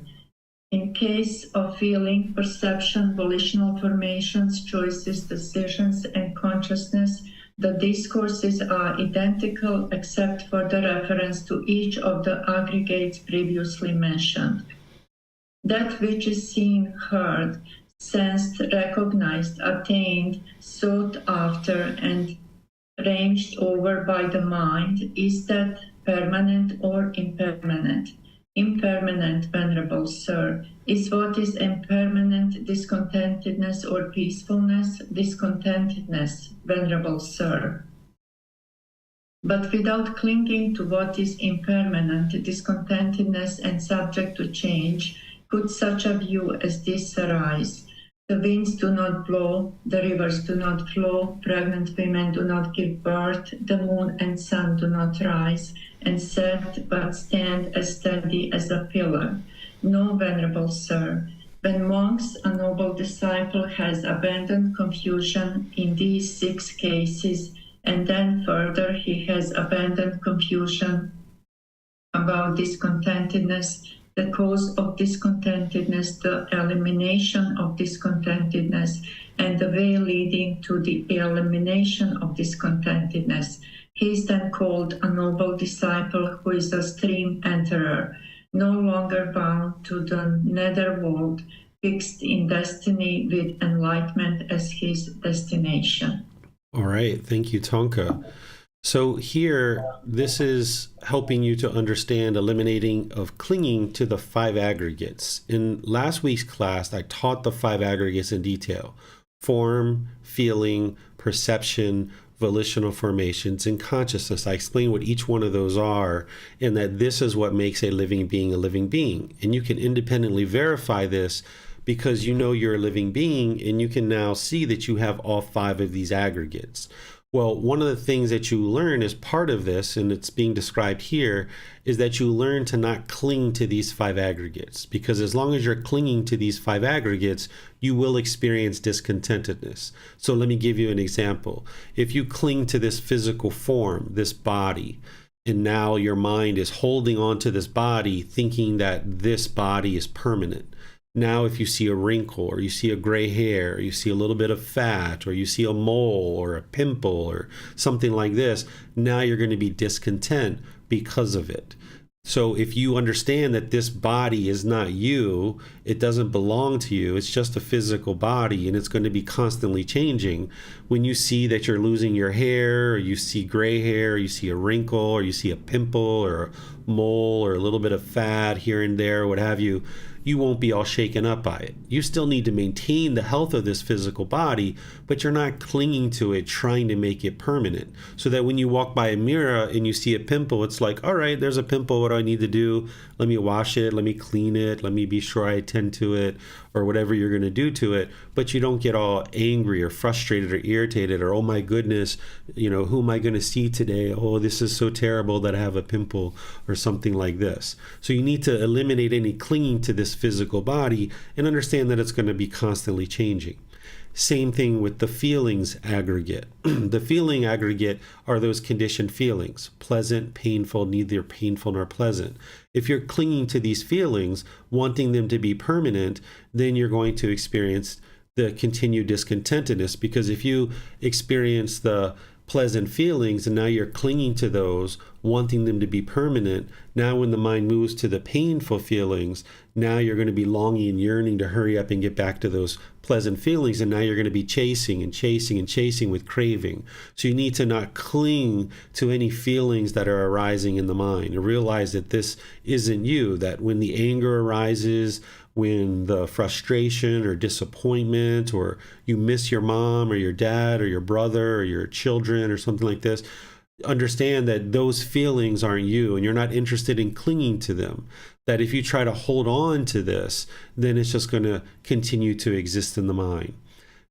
E: In case of feeling, perception, volitional formations, choices, decisions, and consciousness, the discourses are identical except for the reference to each of the aggregates previously mentioned. That which is seen, heard, sensed, recognized, attained, sought after, and ranged over by the mind, is that permanent or impermanent? Impermanent, Venerable Sir. Is what is impermanent discontentedness or peacefulness? Discontentedness, Venerable Sir. But without clinging to what is impermanent, discontentedness and subject to change, could such a view as this arise? The winds do not blow, the rivers do not flow, pregnant women do not give birth, the moon and sun do not rise and set, but stand as steady as a pillar. No, Venerable Sir. When monks, a noble disciple has abandoned confusion in these 6 cases, and then further he has abandoned confusion about discontentedness, the cause of discontentedness, the elimination of discontentedness, and the way leading to the elimination of discontentedness. He is then called a noble disciple who is a stream enterer, no longer bound to the nether world, fixed in destiny with enlightenment as his destination.
A: All right. Thank you, Tonka. So here, this is helping you to understand eliminating of clinging to the 5 aggregates. In last week's class, I taught the 5 aggregates in detail: form, feeling, perception, volitional formations, and consciousness. I explained what each one of those are, and that this is what makes a living being a living being. And you can independently verify this because you know you're a living being, and you can now see that you have all 5 of these aggregates. Well, one of the things that you learn as part of this, and it's being described here, is that you learn to not cling to these 5 aggregates, because as long as you're clinging to these 5 aggregates, you will experience discontentedness. So let me give you an example. If you cling to this physical form, this body, and now your mind is holding on to this body, thinking that this body is permanent. Now, if you see a wrinkle, or you see a gray hair, or you see a little bit of fat, or you see a mole or a pimple or something like this, now you're going to be discontent because of it. So if you understand that this body is not you, it doesn't belong to you, it's just a physical body, and it's going to be constantly changing. When you see that you're losing your hair, or you see gray hair, or you see a wrinkle, or you see a pimple or a mole or a little bit of fat here and there, what have you, you won't be all shaken up by it. You still need to maintain the health of this physical body, but you're not clinging to it, trying to make it permanent. So that when you walk by a mirror and you see a pimple, it's like, all right, there's a pimple. What do I need to do? Let me wash it. Let me clean it. Let me be sure I attend to it, or whatever you're going to do to it. But you don't get all angry or frustrated or irritated, or, oh my goodness, who am I going to see today? Oh, this is so terrible that I have a pimple, or something like this. So you need to eliminate any clinging to this physical body and understand that it's going to be constantly changing. Same thing with the feelings aggregate. The feeling aggregate are those conditioned feelings: pleasant, painful, neither painful nor pleasant. If you're clinging to these feelings, wanting them to be permanent, then you're going to experience the continued discontentedness, because if you experience the pleasant feelings and now you're clinging to those, wanting them to be permanent. Now when the mind moves to the painful feelings, now you're going to be longing and yearning to hurry up and get back to those pleasant feelings, and now you're going to be chasing and chasing and chasing with craving. So you need to not cling to any feelings that are arising in the mind, and realize that this isn't you, that when the anger arises, when the frustration or disappointment, or you miss your mom or your dad or your brother or your children or something like this, understand that those feelings aren't you, and you're not interested in clinging to them. That if you try to hold on to this, then it's just going to continue to exist in the mind.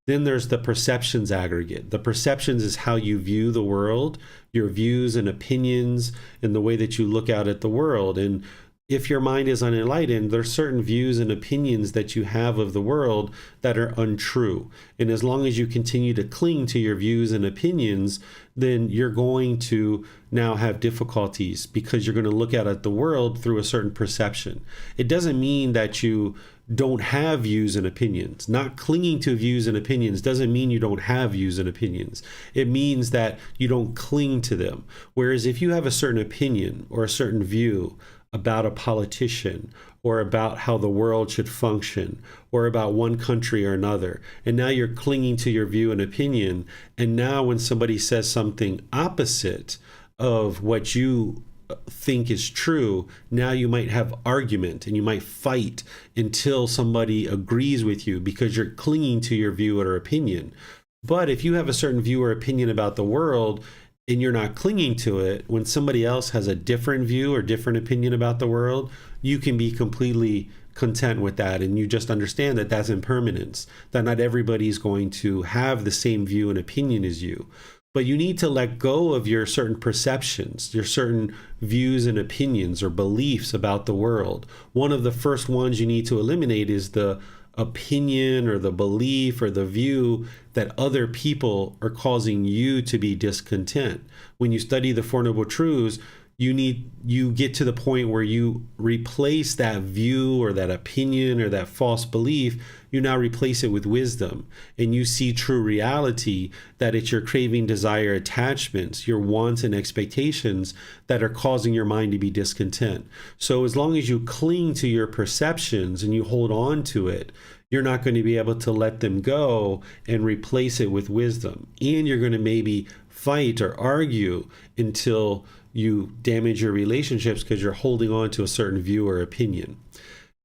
A: Then there's the perceptions aggregate. The perceptions is how you view the world, your views and opinions, and the way that you look out at the world. And if your mind is unenlightened, there's certain views and opinions that you have of the world that are untrue. And as long as you continue to cling to your views and opinions, then you're going to now have difficulties, because you're going to look out at the world through a certain perception. It doesn't mean that you don't have views and opinions. Not clinging to views and opinions doesn't mean you don't have views and opinions. It means that you don't cling to them. Whereas if you have a certain opinion or a certain view about a politician, or about how the world should function, or about one country or another, and now you're clinging to your view and opinion, and now when somebody says something opposite of what you think is true, now you might have argument and you might fight until somebody agrees with you, because you're clinging to your view or opinion. But if you have a certain view or opinion about the world, and you're not clinging to it, when somebody else has a different view or different opinion about the world, you can be completely content with that. And you just understand that that's impermanence, that not everybody's going to have the same view and opinion as you. But you need to let go of your certain perceptions, your certain views and opinions or beliefs about the world. One of the first ones you need to eliminate is the opinion or the belief or the view that other people are causing you to be discontent. When you study the Four Noble Truths, you get to the point where you replace that view or that opinion or that false belief. You now replace it with wisdom, and you see true reality, that it's your craving, desire, attachments, your wants and expectations that are causing your mind to be discontent. So as long as you cling to your perceptions and you hold on to it, you're not going to be able to let them go and replace it with wisdom. And you're going to maybe fight or argue until you damage your relationships because you're holding on to a certain view or opinion.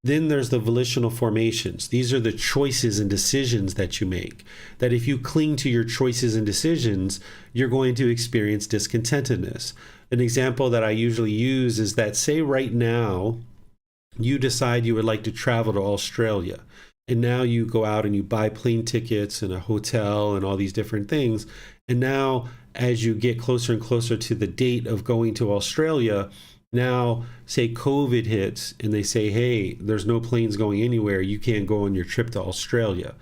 A: Then there's the volitional formations. These are the choices and decisions that you make. That if you cling to your choices and decisions, you're going to experience discontentedness. An example that I usually use is that, say right now, you decide you would like to travel to Australia. And now you go out and you buy plane tickets and a hotel and all these different things. And now as you get closer and closer to the date of going to Australia, now say COVID hits and they say, hey, there's no planes going anywhere, you can't go on your trip to Australia.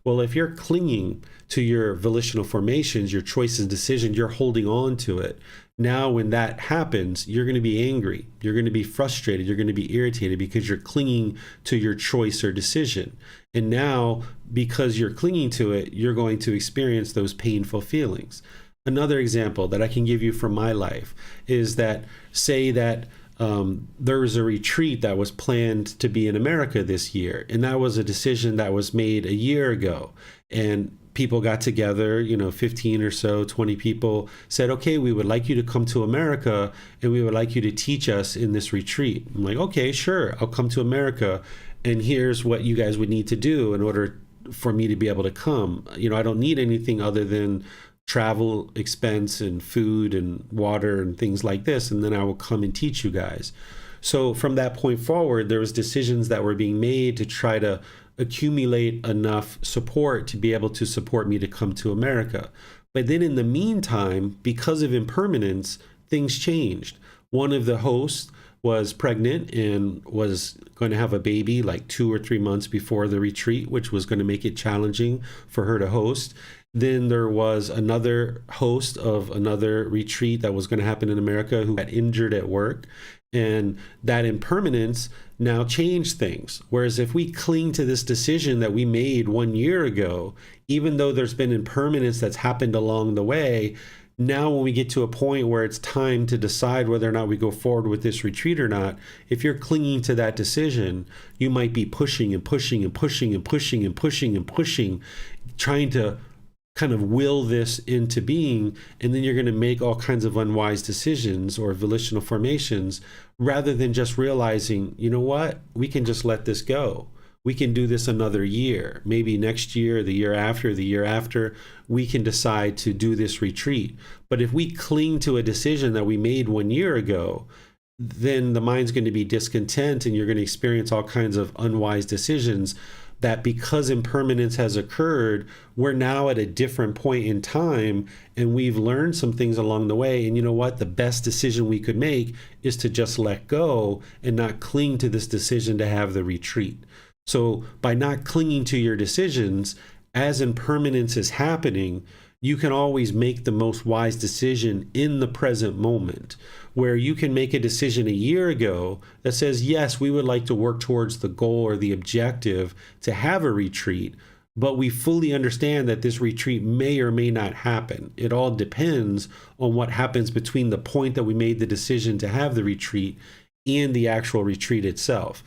A: Well, if you're clinging to your volitional formations, your choices and decisions, you're holding on to it. Now, when that happens, you're going to be angry. You're going to be frustrated. You're going to be irritated because you're clinging to your choice or decision. And now, because you're clinging to it, you're going to experience those painful feelings. Another example that I can give you from my life is that, say that there was a retreat that was planned to be in America this year. And that was a decision that was made a year ago. And people got together, 15 or so, 20 people said, okay, we would like you to come to America and we would like you to teach us in this retreat. I'm like, okay, sure, I'll come to America. And here's what you guys would need to do in order for me to be able to come. I don't need anything other than travel expense and food and water and things like this. And then I will come and teach you guys. So from that point forward, there was decisions that were being made to try to accumulate enough support to be able to support me to come to America. But then in the meantime, because of impermanence, things changed. One of the hosts was pregnant and was going to have a baby like 2 or 3 months before the retreat, which was going to make it challenging for her to host. Then there was another host of another retreat that was going to happen in America who got injured at work. And that impermanence now changed things. Whereas if we cling to this decision that we made 1 year ago, even though there's been impermanence that's happened along the way, Now, when we get to a point where it's time to decide whether or not we go forward with this retreat or not, if you're clinging to that decision, you might be pushing and pushing and pushing and pushing and pushing and pushing, trying to kind of will this into being, and then you're going to make all kinds of unwise decisions or volitional formations rather than just realizing, you know what, we can just let this go. We can do this another year, maybe next year, the year after, we can decide to do this retreat. But if we cling to a decision that we made 1 year ago, then the mind's going to be discontent and you're going to experience all kinds of unwise decisions that, because impermanence has occurred, we're now at a different point in time and we've learned some things along the way. And you know what? The best decision we could make is to just let go and not cling to this decision to have the retreat. So by not clinging to your decisions, as impermanence is happening, you can always make the most wise decision in the present moment, where you can make a decision a year ago that says, yes, we would like to work towards the goal or the objective to have a retreat, but we fully understand that this retreat may or may not happen. It all depends on what happens between the point that we made the decision to have the retreat and the actual retreat itself.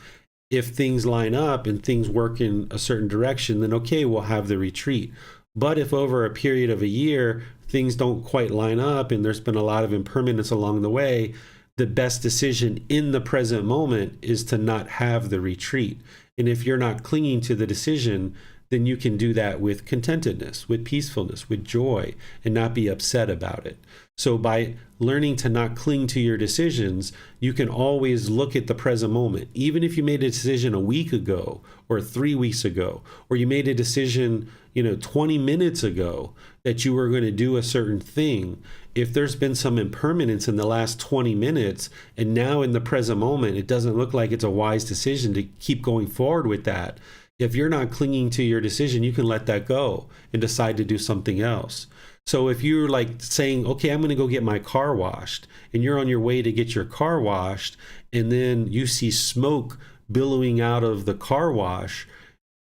A: If things line up and things work in a certain direction, then okay, we'll have the retreat. But if over a period of a year, things don't quite line up and there's been a lot of impermanence along the way, the best decision in the present moment is to not have the retreat. And if you're not clinging to the decision, then you can do that with contentedness, with peacefulness, with joy, and not be upset about it. So by learning to not cling to your decisions, you can always look at the present moment. Even if you made a decision a week ago or 3 weeks ago, or you made a decision, 20 minutes ago that you were going to do a certain thing, if there's been some impermanence in the last 20 minutes and now in the present moment, it doesn't look like it's a wise decision to keep going forward with that. If you're not clinging to your decision, you can let that go and decide to do something else. So if you're like saying, okay, I'm going to go get my car washed, and you're on your way to get your car washed, and then you see smoke billowing out of the car wash,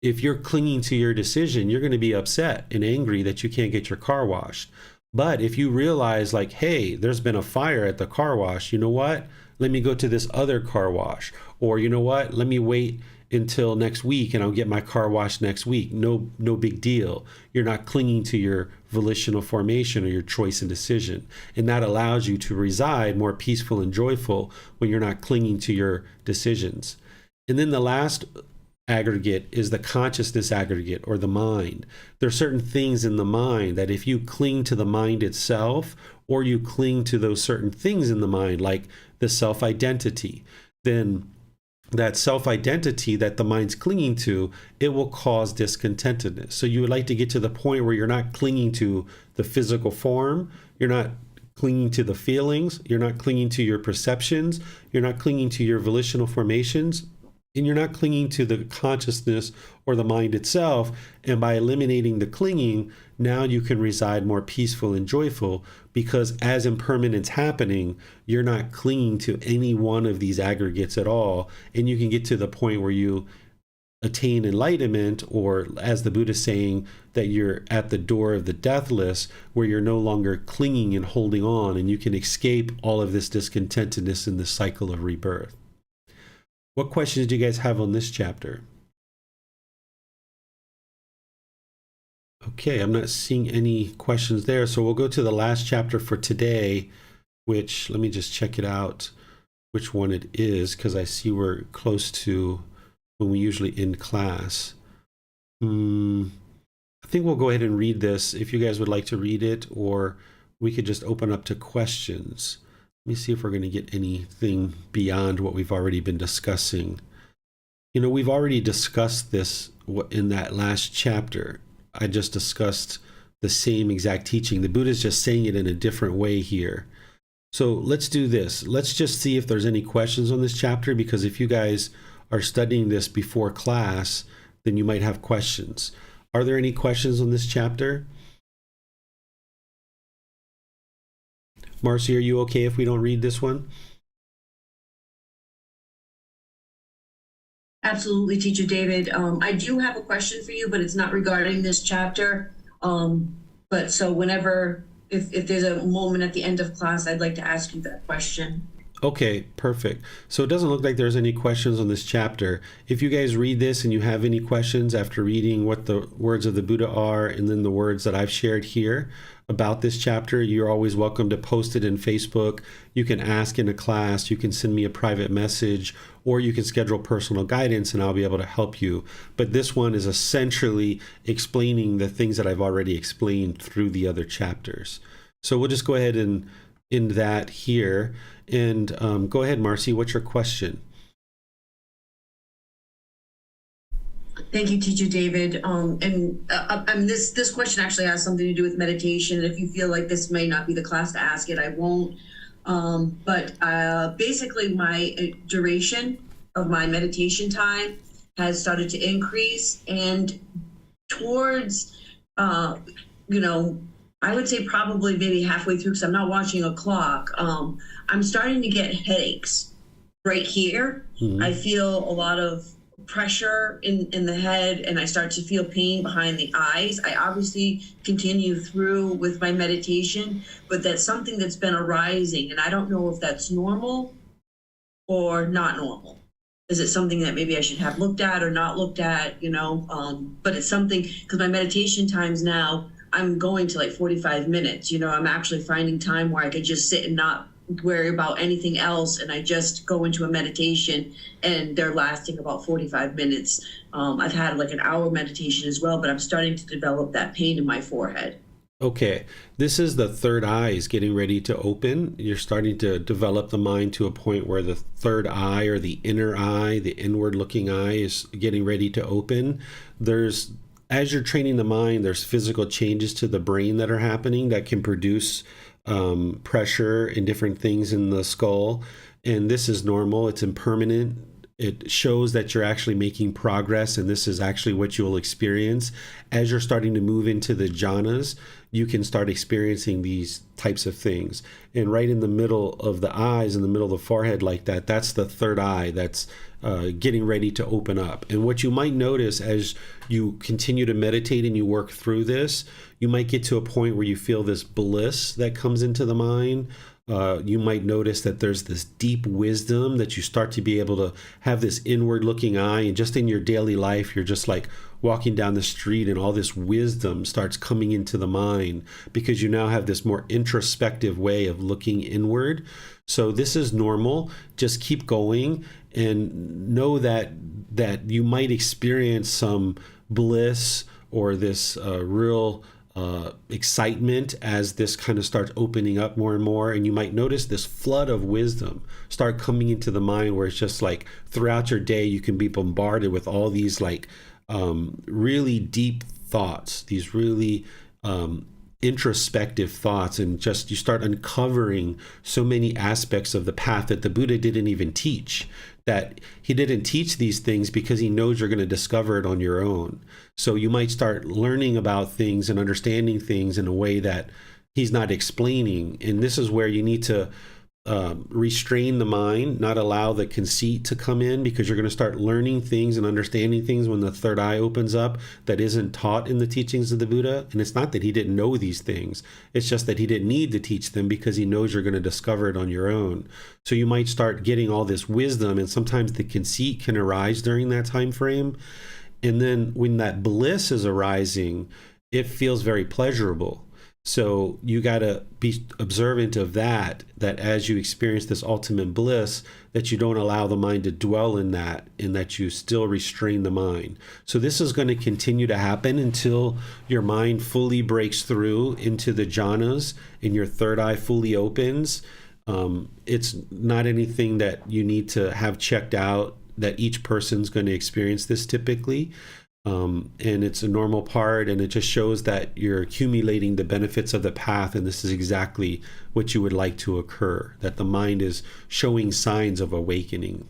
A: if you're clinging to your decision, you're going to be upset and angry that you can't get your car washed. But if you realize like, hey, there's been a fire at the car wash, you know what? Let me go to this other car wash. Or you know what? Let me wait until next week and I'll get my car washed next week. No big deal. You're not clinging to your volitional formation or your choice and decision. And that allows you to reside more peaceful and joyful when you're not clinging to your decisions. And then the last aggregate is the consciousness aggregate, or the mind. There are certain things in the mind that if you cling to the mind itself, or you cling to those certain things in the mind, like the self-identity, then that self-identity that the mind's clinging to, it will cause discontentedness. So you would like to get to the point where you're not clinging to the physical form, you're not clinging to the feelings, you're not clinging to your perceptions, you're not clinging to your volitional formations, and you're not clinging to the consciousness or the mind itself. And by eliminating the clinging, now you can reside more peaceful and joyful, because as impermanence happening, you're not clinging to any one of these aggregates at all. And you can get to the point where you attain enlightenment, or as the Buddha is saying, that you're at the door of the deathless, where you're no longer clinging and holding on, and you can escape all of this discontentedness in the cycle of rebirth. What questions do you guys have on this chapter? Okay, I'm not seeing any questions there, so we'll go to the last chapter for today, which, let me just check it out, which one it is, because I see we're close to when we usually end class. I think we'll go ahead and read this if you guys would like to read it, or we could just open up to questions. Let me see if we're going to get anything beyond what we've already been discussing. We've already discussed this in that last chapter. I just discussed the same exact teaching. The Buddha is just saying it in a different way here. So let's do this. Let's just see if there's any questions on this chapter, because if you guys are studying this before class, then you might have questions. Are there any questions on this chapter? Marcy, are you okay if we don't read this one?
D: Absolutely, Teacher David. I do have a question for you, but it's not regarding this chapter. But so whenever if there's a moment at the end of class, I'd like to ask you that question.
A: Okay, perfect. So it doesn't look like there's any questions on this chapter. If you guys read this and you have any questions after reading what the words of the Buddha are and then the words that I've shared here about this chapter, you're always welcome to post it in Facebook. You can ask in a class, you can send me a private message, or you can schedule personal guidance and I'll be able to help you. But this one is essentially explaining the things that I've already explained through the other chapters. So we'll just go ahead and end that here. And go ahead, Marcy, what's your question?
D: Thank you, Teacher David. This question actually has something to do with meditation. If you feel like this may not be the class to ask it, I won't. Basically, my duration of my meditation time has started to increase, and towards, I would say probably maybe halfway through, because I'm not watching a clock. I'm starting to get headaches right here. Mm-hmm. I feel a lot of pressure in the head, and I start to feel pain behind the eyes. I obviously continue through with my meditation, but that's something that's been arising, and I don't know if that's normal or not normal. Is it something that maybe I should have looked at or not looked at, but it's something, because my meditation times now, I'm going to like 45 minutes. I'm actually finding time where I could just sit and not worry about anything else, and I just go into a meditation, and they're lasting about 45 minutes. I've had like an hour meditation as well, but I'm starting to develop that pain in my forehead.
A: Okay, this is the third eye is getting ready to open. You're starting to develop the mind to a point where the third eye, or the inner eye, the inward looking eye, is getting ready to open. As you're training the mind, there's physical changes to the brain that are happening that can produce pressure and different things in the skull. And this is normal. It's impermanent. It shows that you're actually making progress, and this is actually what you'll experience. As you're starting to move into the jhanas, you can start experiencing these types of things. And right in the middle of the eyes, in the middle of the forehead like that, that's the third eye that's getting ready to open up. And what you might notice as you continue to meditate and you work through this, you might get to a point where you feel this bliss that comes into the mind. You might notice that there's this deep wisdom, that you start to be able to have this inward looking eye, and just in your daily life, you're just like walking down the street and all this wisdom starts coming into the mind because you now have this more introspective way of looking inward. So this is normal. Just keep going and know that you might experience some bliss or this real excitement as this kind of starts opening up more and more. And you might notice this flood of wisdom start coming into the mind, where it's just like throughout your day you can be bombarded with all these like really deep thoughts, these really introspective thoughts, and just you start uncovering so many aspects of the path that the Buddha didn't even teach. That he didn't teach these things because he knows you're going to discover it on your own. So you might start learning about things and understanding things in a way that he's not explaining. And this is where you need to restrain the mind, not allow the conceit to come in, because you're going to start learning things and understanding things when the third eye opens up that isn't taught in the teachings of the Buddha. And it's not that he didn't know these things. It's just that he didn't need to teach them because he knows you're going to discover it on your own. So you might start getting all this wisdom, and sometimes the conceit can arise during that time frame. And then when that bliss is arising, it feels very pleasurable. So you got to be observant of that as you experience this ultimate bliss, that you don't allow the mind to dwell in that, and that you still restrain the mind. So this is going to continue to happen until your mind fully breaks through into the jhanas and your third eye fully opens. It's not anything that you need to have checked out, that each person's going to experience this typically. And it's a normal part, and it just shows that you're accumulating the benefits of the path, and this is exactly what you would like to occur, that the mind is showing signs of awakening.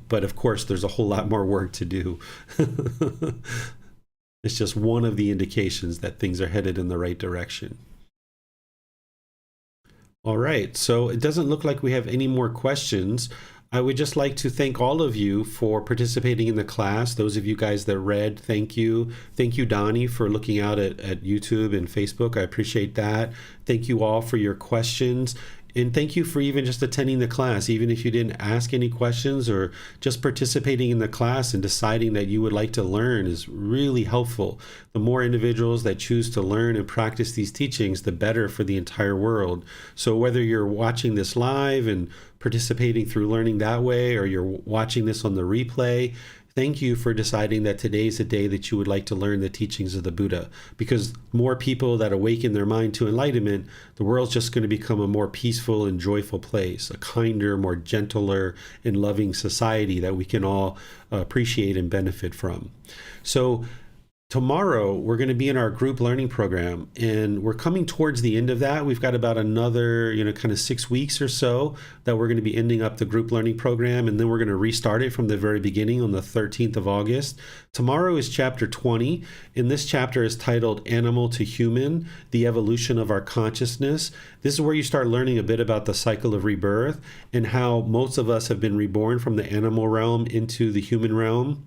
A: But of course, there's a whole lot more work to do. It's just one of the indications that things are headed in the right direction. All right, so it doesn't look like we have any more questions. I would just like to thank all of you for participating in the class. Those of you guys that read, thank you. Thank you, Donnie, for looking out at YouTube and Facebook. I appreciate that. Thank you all for your questions. And thank you for even just attending the class, even if you didn't ask any questions, or just participating in the class and deciding that you would like to learn is really helpful. The more individuals that choose to learn and practice these teachings, the better for the entire world. So whether you're watching this live and participating through learning that way, or you're watching this on the replay, thank you for deciding that today's a day that you would like to learn the teachings of the Buddha. Because more people that awaken their mind to enlightenment, the world's just going to become a more peaceful and joyful place, a kinder, more gentler and loving society that we can all appreciate and benefit from. So tomorrow, we're going to be in our group learning program, and we're coming towards the end of that. We've got about another, kind of 6 weeks or so that we're going to be ending up the group learning program, and then we're going to restart it from the very beginning on the 13th of August. Tomorrow is chapter 20, and this chapter is titled Animal to Human, the Evolution of Our Consciousness. This is where you start learning a bit about the cycle of rebirth and how most of us have been reborn from the animal realm into the human realm.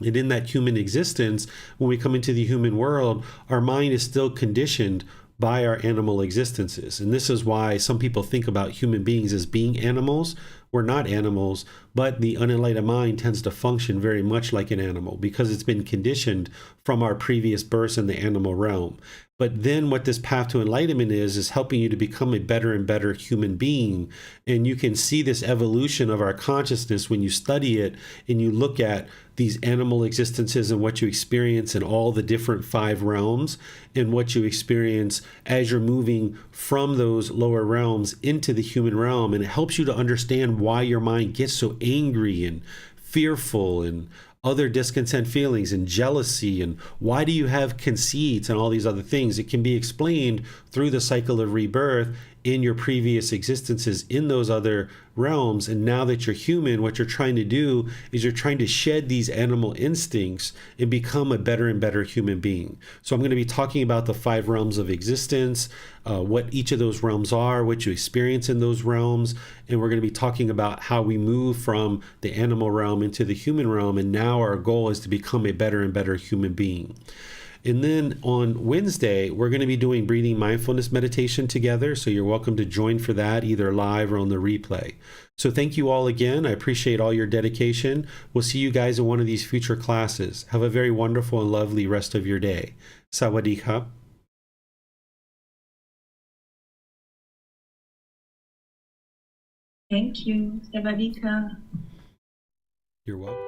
A: And in that human existence, when we come into the human world, our mind is still conditioned by our animal existences. And this is why some people think about human beings as being animals. We're not animals, but the unenlightened mind tends to function very much like an animal because it's been conditioned from our previous births in the animal realm. But then what this path to enlightenment is helping you to become a better and better human being. And you can see this evolution of our consciousness when you study it and you look at these animal existences and what you experience in all the different 5 realms, and what you experience as you're moving from those lower realms into the human realm. And it helps you to understand why your mind gets so angry and fearful and other discontent feelings and jealousy, and why do you have conceits and all these other things. It can be explained through the cycle of rebirth in your previous existences in those other realms. And now that you're human, what you're trying to do is you're trying to shed these animal instincts and become a better and better human being. So I'm going to be talking about the 5 realms of existence, what each of those realms are, what you experience in those realms, and we're going to be talking about how we move from the animal realm into the human realm, and now our goal is to become a better and better human being. And then on Wednesday, we're going to be doing breathing mindfulness meditation together. So you're welcome to join for that, either live or on the replay. So thank you all again. I appreciate all your dedication. We'll see you guys in one of these future classes. Have a very wonderful and lovely rest of your day. Sawadee-ka.
C: Thank you. Sawadee-ka.
A: You're welcome.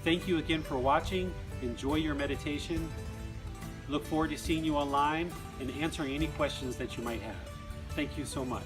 A: Thank you again for watching. Enjoy your meditation. Look forward to seeing you online and answering any questions that you might have. Thank you so much.